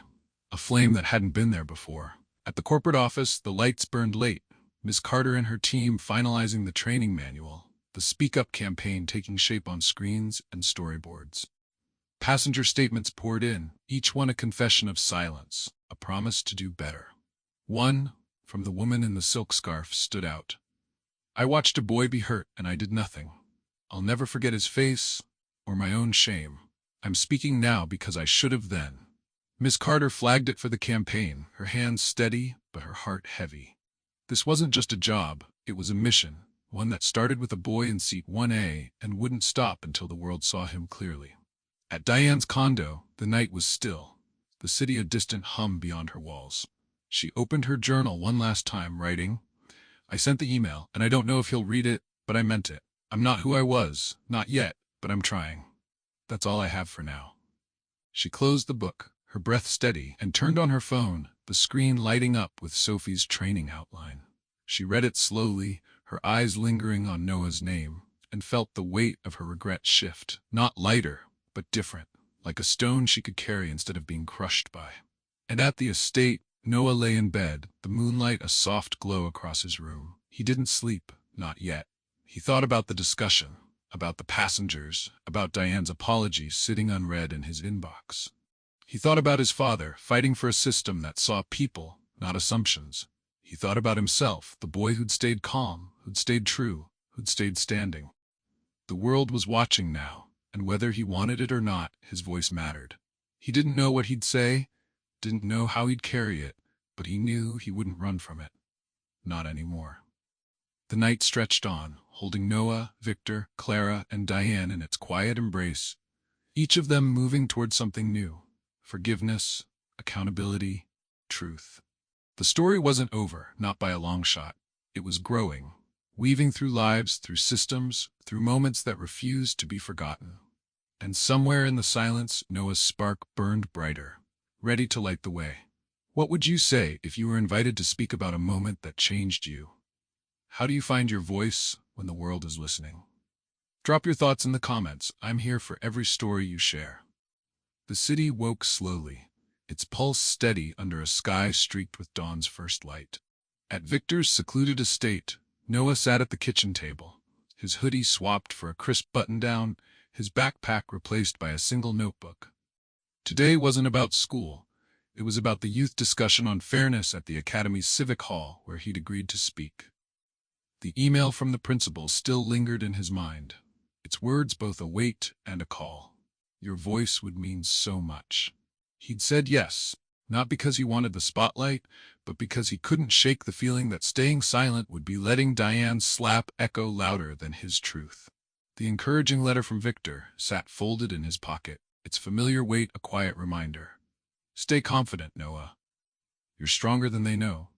a flame that hadn't been there before. At the corporate office, the lights burned late. Miss Carter and her team finalizing the training manual, the Speak Up campaign taking shape on screens and storyboards. Passenger statements poured in, each one a confession of silence, a promise to do better. One, from the woman in the silk scarf, stood out. "I watched a boy be hurt, and I did nothing. I'll never forget his face, or my own shame. I'm speaking now because I should have then." Miss Carter flagged it for the campaign, her hands steady, but her heart heavy. This wasn't just a job, it was a mission, one that started with a boy in seat 1A and wouldn't stop until the world saw him clearly. At Diane's condo, the night was still, the city a distant hum beyond her walls. She opened her journal one last time, writing, "I sent the email, and I don't know if he'll read it, but I meant it. I'm not who I was, not yet, but I'm trying. That's all I have for now." She closed the book, her breath steady, and turned on her phone, the screen lighting up with Sophie's training outline. She read it slowly, her eyes lingering on Noah's name, and felt the weight of her regret shift, not lighter, but different, like a stone she could carry instead of being crushed by. And at the estate, Noah lay in bed, the moonlight a soft glow across his room. He didn't sleep, not yet. He thought about the discussion, about the passengers, about Diane's apology sitting unread in his inbox. He thought about his father, fighting for a system that saw people, not assumptions. He thought about himself, the boy who'd stayed calm, who'd stayed true, who'd stayed standing. The world was watching now, and whether he wanted it or not, his voice mattered. He didn't know what he'd say, didn't know how he'd carry it, but he knew he wouldn't run from it. Not anymore. The night stretched on, holding Noah, Victor, Clara, and Diane in its quiet embrace, each of them moving toward something new. Forgiveness, accountability, truth. The story wasn't over, not by a long shot. It was growing, weaving through lives, through systems, through moments that refused to be forgotten. And somewhere in the silence, Noah's spark burned brighter, ready to light the way. What would you say if you were invited to speak about a moment that changed you? How do you find your voice when the world is listening? Drop your thoughts in the comments. I'm here for every story you share. The city woke slowly, its pulse steady under a sky streaked with dawn's first light. At Victor's secluded estate, Noah sat at the kitchen table, his hoodie swapped for a crisp button-down, his backpack replaced by a single notebook. Today wasn't about school. It was about the youth discussion on fairness at the Academy's Civic Hall where he'd agreed to speak. The email from the principal still lingered in his mind, its words both a weight and a call. Your voice would mean so much. He'd said yes, not because he wanted the spotlight, but because he couldn't shake the feeling that staying silent would be letting Diane's slap echo louder than his truth. The encouraging letter from Victor sat folded in his pocket, its familiar weight a quiet reminder. Stay confident, Noah. You're stronger than they know.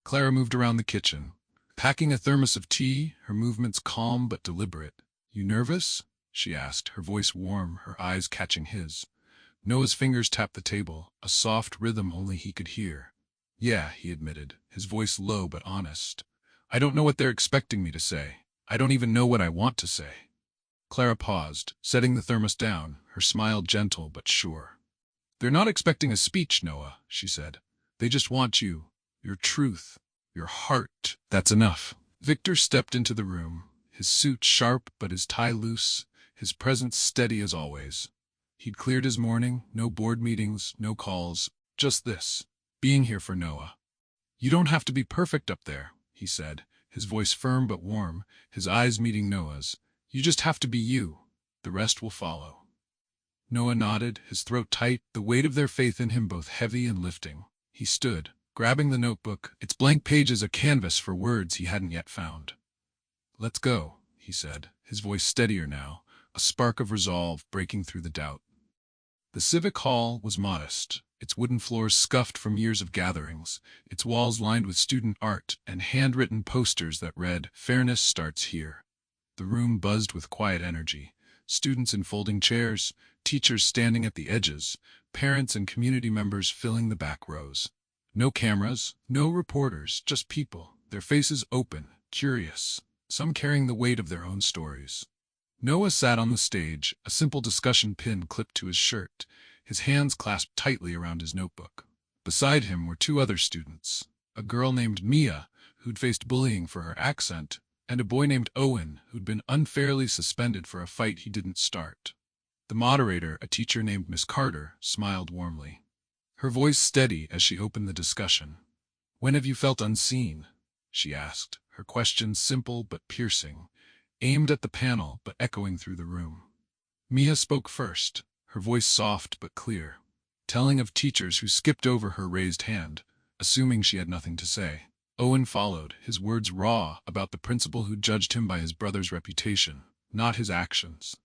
Clara moved around the kitchen, packing a thermos of tea, her movements calm but deliberate. You nervous? She asked, her voice warm, her eyes catching his. Noah's fingers tapped the table, a soft rhythm only he could hear. Yeah, he admitted, his voice low but honest. I don't know what they're expecting me to say. I don't even know what I want to say. Clara paused, setting the thermos down, her smile gentle but sure. They're not expecting a speech, Noah, she said. They just want you, your truth, your heart. That's enough. Victor stepped into the room, his suit sharp but his tie loose, his presence steady as always. He'd cleared his morning, no board meetings, no calls, just this, being here for Noah. You don't have to be perfect up there, he said, his voice firm but warm, his eyes meeting Noah's. You just have to be you. The rest will follow. Noah nodded, his throat tight, the weight of their faith in him both heavy and lifting. He stood, grabbing the notebook, its blank pages a canvas for words he hadn't yet found. Let's go, he said, his voice steadier now, a spark of resolve breaking through the doubt. The Civic Hall was modest, its wooden floors scuffed from years of gatherings, its walls lined with student art and handwritten posters that read, "Fairness starts here." The room buzzed with quiet energy, students in folding chairs, teachers standing at the edges, parents and community members filling the back rows. No cameras, no reporters, just people, their faces open, curious, some carrying the weight of their own stories. Noah sat on the stage, a simple discussion pin clipped to his shirt, his hands clasped tightly around his notebook. Beside him were two other students, a girl named Mia, who'd faced bullying for her accent, and a boy named Owen, who'd been unfairly suspended for a fight he didn't start. The moderator, a teacher named Miss Carter, smiled warmly, her voice steady as she opened the discussion. When have you felt unseen? She asked, her question simple but piercing, aimed at the panel but echoing through the room. Mia spoke first, her voice soft but clear, telling of teachers who skipped over her raised hand, assuming she had nothing to say. Owen followed, his words raw, about the principal who judged him by his brother's reputation, not his actions.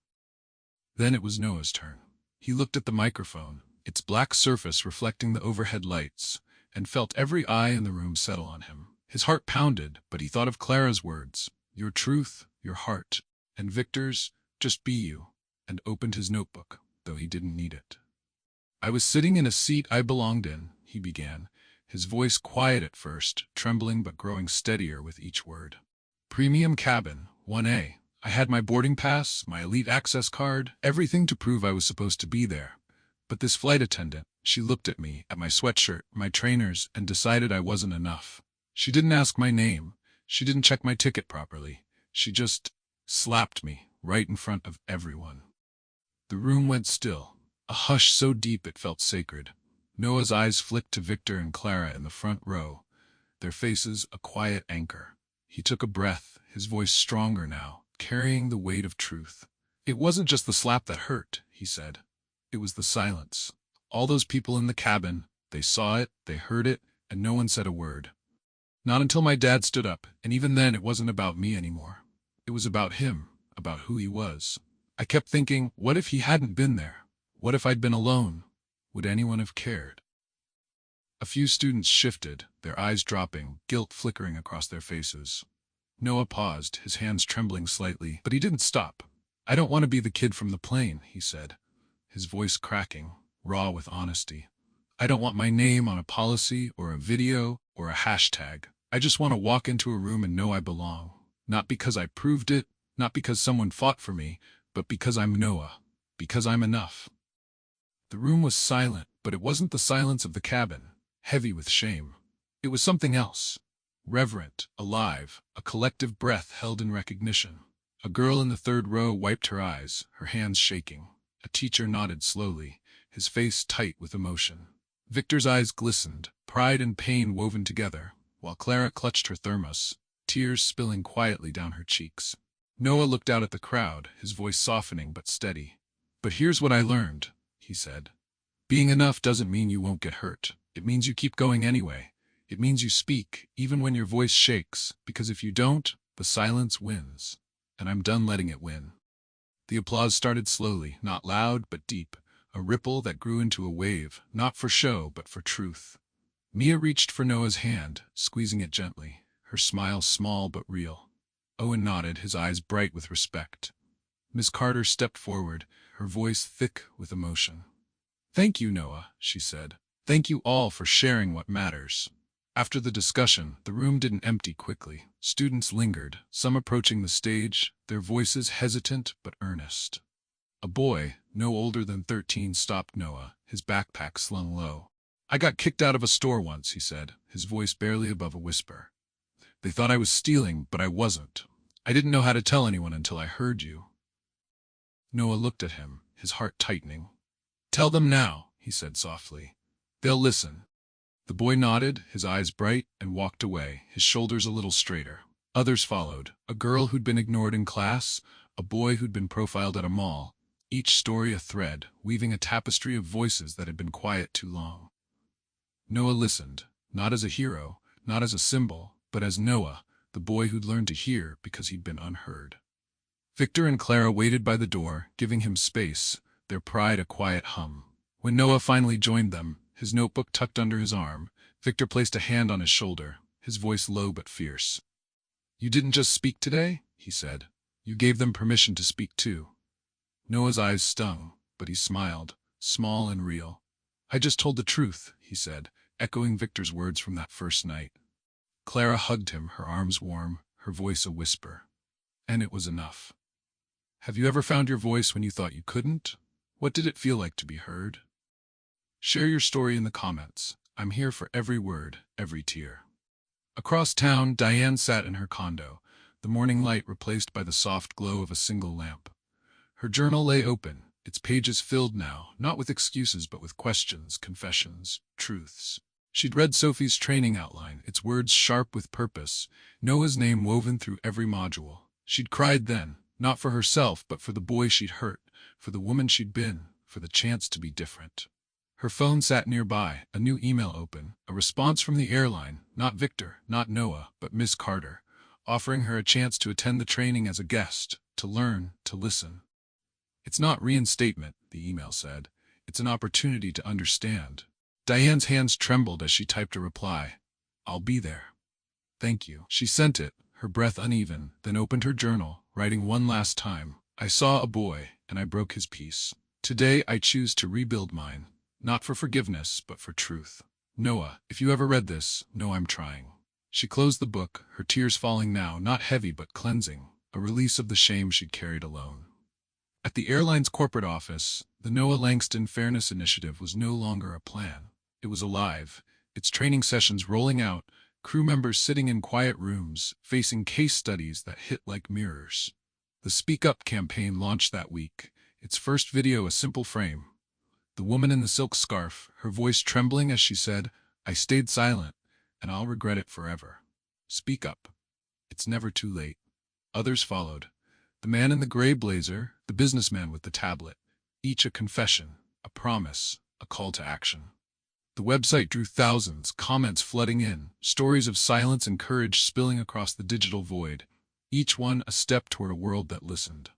Then it was Noah's turn. He looked at the microphone, its black surface reflecting the overhead lights, and felt every eye in the room settle on him. His heart pounded, but he thought of Clara's words, your truth, your heart, and Victor's, just be you, and opened his notebook, though he didn't need it. I was sitting in a seat I belonged in, he began, his voice quiet at first, trembling but growing steadier with each word. Premium cabin, 1A. I had my boarding pass, my elite access card, everything to prove I was supposed to be there. But this flight attendant, she looked at me, at my sweatshirt, my trainers, and decided I wasn't enough. She didn't ask my name. She didn't check my ticket properly. She just slapped me right in front of everyone. The room went still, a hush so deep it felt sacred. Noah's eyes flicked to Victor and Clara in the front row, their faces a quiet anchor. He took a breath, his voice stronger now, carrying the weight of truth. It wasn't just the slap that hurt, he said. It was the silence. All those people in the cabin, they saw it, they heard it, and no one said a word. Not until my dad stood up, and even then it wasn't about me anymore. It was about him, about who he was. I kept thinking, what if he hadn't been there? What if I'd been alone? Would anyone have cared? A few students shifted, their eyes dropping, guilt flickering across their faces. Noah paused, his hands trembling slightly, but he didn't stop. "I don't want to be the kid from the plane," he said, his voice cracking, raw with honesty. "I don't want my name on a policy or a video or a hashtag. I just want to walk into a room and know I belong. Not because I proved it, not because someone fought for me, but because I'm Noah. Because I'm enough." The room was silent, but it wasn't the silence of the cabin, heavy with shame. It was something else. Reverent, alive, a collective breath held in recognition. A girl in the third row wiped her eyes, her hands shaking. A teacher nodded slowly, his face tight with emotion. Victor's eyes glistened, pride and pain woven together, while Clara clutched her thermos, tears spilling quietly down her cheeks. Noah looked out at the crowd, his voice softening but steady. "But here's what I learned," he said. "Being enough doesn't mean you won't get hurt. It means you keep going anyway. It means you speak, even when your voice shakes, because if you don't, the silence wins. And I'm done letting it win." The applause started slowly, not loud but deep, a ripple that grew into a wave, not for show but for truth. Mia reached for Noah's hand, squeezing it gently, her smile small but real. Owen nodded, his eyes bright with respect. Miss Carter stepped forward, her voice thick with emotion. "Thank you, Noah," she said. "Thank you all for sharing what matters." After the discussion, the room didn't empty quickly. Students lingered, some approaching the stage, their voices hesitant but earnest. A boy, no older than 13, stopped Noah, his backpack slung low. "I got kicked out of a store once," he said, his voice barely above a whisper. "They thought I was stealing, but I wasn't. I didn't know how to tell anyone until I heard you." Noah looked at him, his heart tightening. "Tell them now," he said softly. "They'll listen." The boy nodded, his eyes bright, and walked away, his shoulders a little straighter. Others followed, a girl who'd been ignored in class, a boy who'd been profiled at a mall, each story a thread, weaving a tapestry of voices that had been quiet too long. Noah listened, not as a hero, not as a symbol, but as Noah, the boy who'd learned to hear because he'd been unheard. Victor and Clara waited by the door, giving him space, their pride a quiet hum. When Noah finally joined them, his notebook tucked under his arm, Victor placed a hand on his shoulder, his voice low but fierce. "You didn't just speak today," he said. "You gave them permission to speak too." Noah's eyes stung, but he smiled, small and real. "I just told the truth," he said, echoing Victor's words from that first night. Clara hugged him, her arms warm, her voice a whisper. And it was enough. Have you ever found your voice when you thought you couldn't? What did it feel like to be heard? Share your story in the comments. I'm here for every word, every tear. Across town, Diane sat in her condo, the morning light replaced by the soft glow of a single lamp. Her journal lay open, its pages filled now, not with excuses but with questions, confessions, truths. She'd read Sophie's training outline, its words sharp with purpose, Noah's name woven through every module. She'd cried then, not for herself but for the boy she'd hurt, for the woman she'd been, for the chance to be different. Her phone sat nearby, a new email open, a response from the airline, not Victor, not Noah, but Miss Carter, offering her a chance to attend the training as a guest, to learn, to listen. "It's not reinstatement," the email said. "It's an opportunity to understand." Diane's hands trembled as she typed a reply. "I'll be there. Thank you." She sent it, her breath uneven, then opened her journal, writing one last time. "I saw a boy, and I broke his peace. Today I choose to rebuild mine. Not for forgiveness, but for truth. Noah, if you ever read this, know I'm trying." She closed the book, her tears falling now, not heavy but cleansing, a release of the shame she'd carried alone. At the airline's corporate office, the Noah Langston Fairness Initiative was no longer a plan. It was alive, its training sessions rolling out, crew members sitting in quiet rooms, facing case studies that hit like mirrors. The Speak Up campaign launched that week, its first video a simple frame. The woman in the silk scarf, her voice trembling as she said, "I stayed silent, and I'll regret it forever. Speak up. It's never too late." Others followed. The man in the gray blazer, the businessman with the tablet, each a confession, a promise, a call to action. The website drew thousands, comments flooding in, stories of silence and courage spilling across the digital void, each one a step toward a world that listened.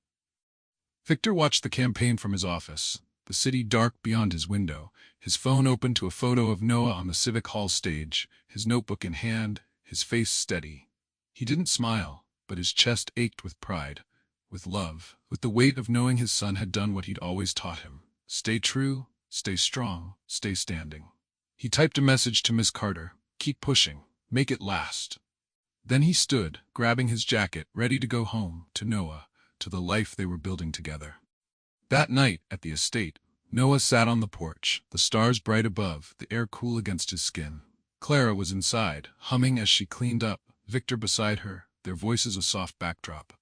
Victor watched the campaign from his office, the city dark beyond his window, his phone open to a photo of Noah on the Civic Hall stage, his notebook in hand, his face steady. He didn't smile, but his chest ached with pride, with love, with the weight of knowing his son had done what he'd always taught him. Stay true, stay strong, stay standing. He typed a message to Miss Carter. Keep pushing. Make it last. Then he stood, grabbing his jacket, ready to go home, to Noah, to the life they were building together. That night, at the estate, Noah sat on the porch, the stars bright above, the air cool against his skin. Clara was inside, humming as she cleaned up, Victor beside her, their voices a soft backdrop.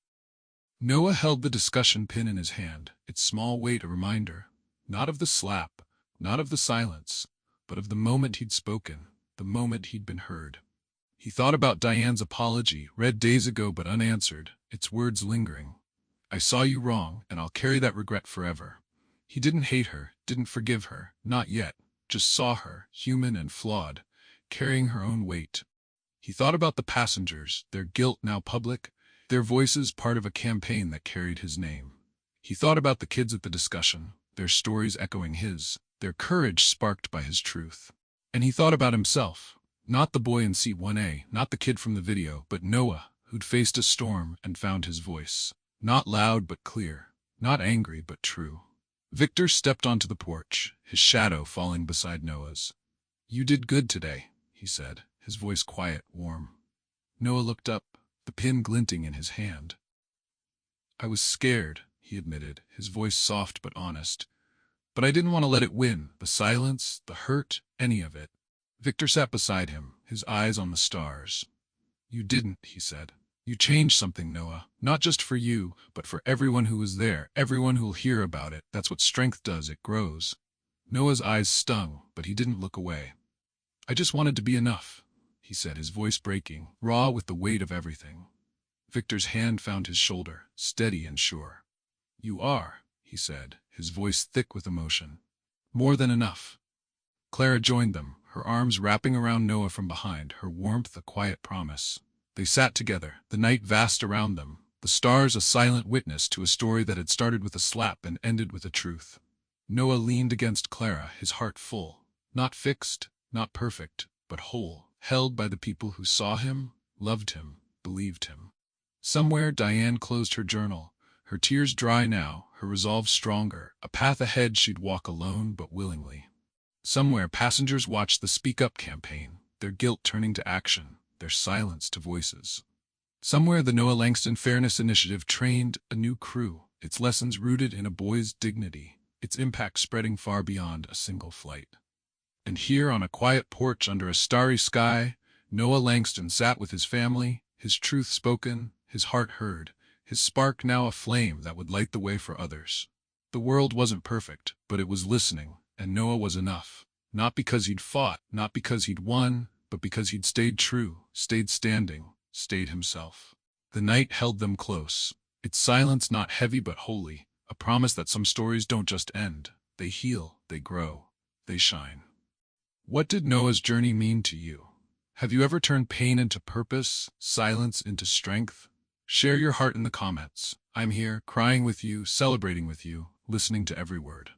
Noah held the discussion pin in his hand, its small weight a reminder, not of the slap, not of the silence, but of the moment he'd spoken, the moment he'd been heard. He thought about Diane's apology, read days ago but unanswered, its words lingering. I saw you wrong, and I'll carry that regret forever. He didn't hate her, didn't forgive her, not yet, just saw her, human and flawed, carrying her own weight. He thought about the passengers, their guilt now public, their voices part of a campaign that carried his name. He thought about the kids at the discussion, their stories echoing his, their courage sparked by his truth. And he thought about himself, not the boy in seat 1A, not the kid from the video, but Noah, who'd faced a storm and found his voice. Not loud but clear, not angry but true. Victor stepped onto the porch, his shadow falling beside Noah's. You did good today, he said, his voice quiet, warm. Noah looked up, the pin glinting in his hand. I was scared, he admitted, his voice soft but honest. But I didn't want to let it win, the silence, the hurt, any of it. Victor sat beside him, his eyes on the stars. You didn't, he said. You changed something, Noah, not just for you, but for everyone who was there, everyone who'll hear about it. That's what strength does, it grows. Noah's eyes stung, but he didn't look away. I just wanted to be enough, he said, his voice breaking, raw with the weight of everything. Victor's hand found his shoulder, steady and sure. You are, he said, his voice thick with emotion. More than enough. Clara joined them, her arms wrapping around Noah from behind, her warmth a quiet promise. They sat together, the night vast around them, the stars a silent witness to a story that had started with a slap and ended with a truth. Noah leaned against Clara, his heart full, not fixed, not perfect, but whole, held by the people who saw him, loved him, believed him. Somewhere Diane closed her journal, her tears dry now, her resolve stronger, a path ahead she'd walk alone but willingly. Somewhere passengers watched the Speak Up campaign, their guilt turning to action, their silence to voices. Somewhere the Noah Langston Fairness Initiative trained a new crew, its lessons rooted in a boy's dignity, its impact spreading far beyond a single flight. And here on a quiet porch under a starry sky, Noah Langston sat with his family, his truth spoken, his heart heard, his spark now a flame that would light the way for others. The world wasn't perfect, but it was listening, and Noah was enough. Not because he'd fought, not because he'd won, but because he'd stayed true, stayed standing, stayed himself. The night held them close, its silence not heavy but holy, a promise that some stories don't just end, they heal, they grow, they shine. What did Noah's journey mean to you? Have you ever turned pain into purpose, silence into strength? Share your heart in the comments. I'm here, crying with you, celebrating with you, listening to every word.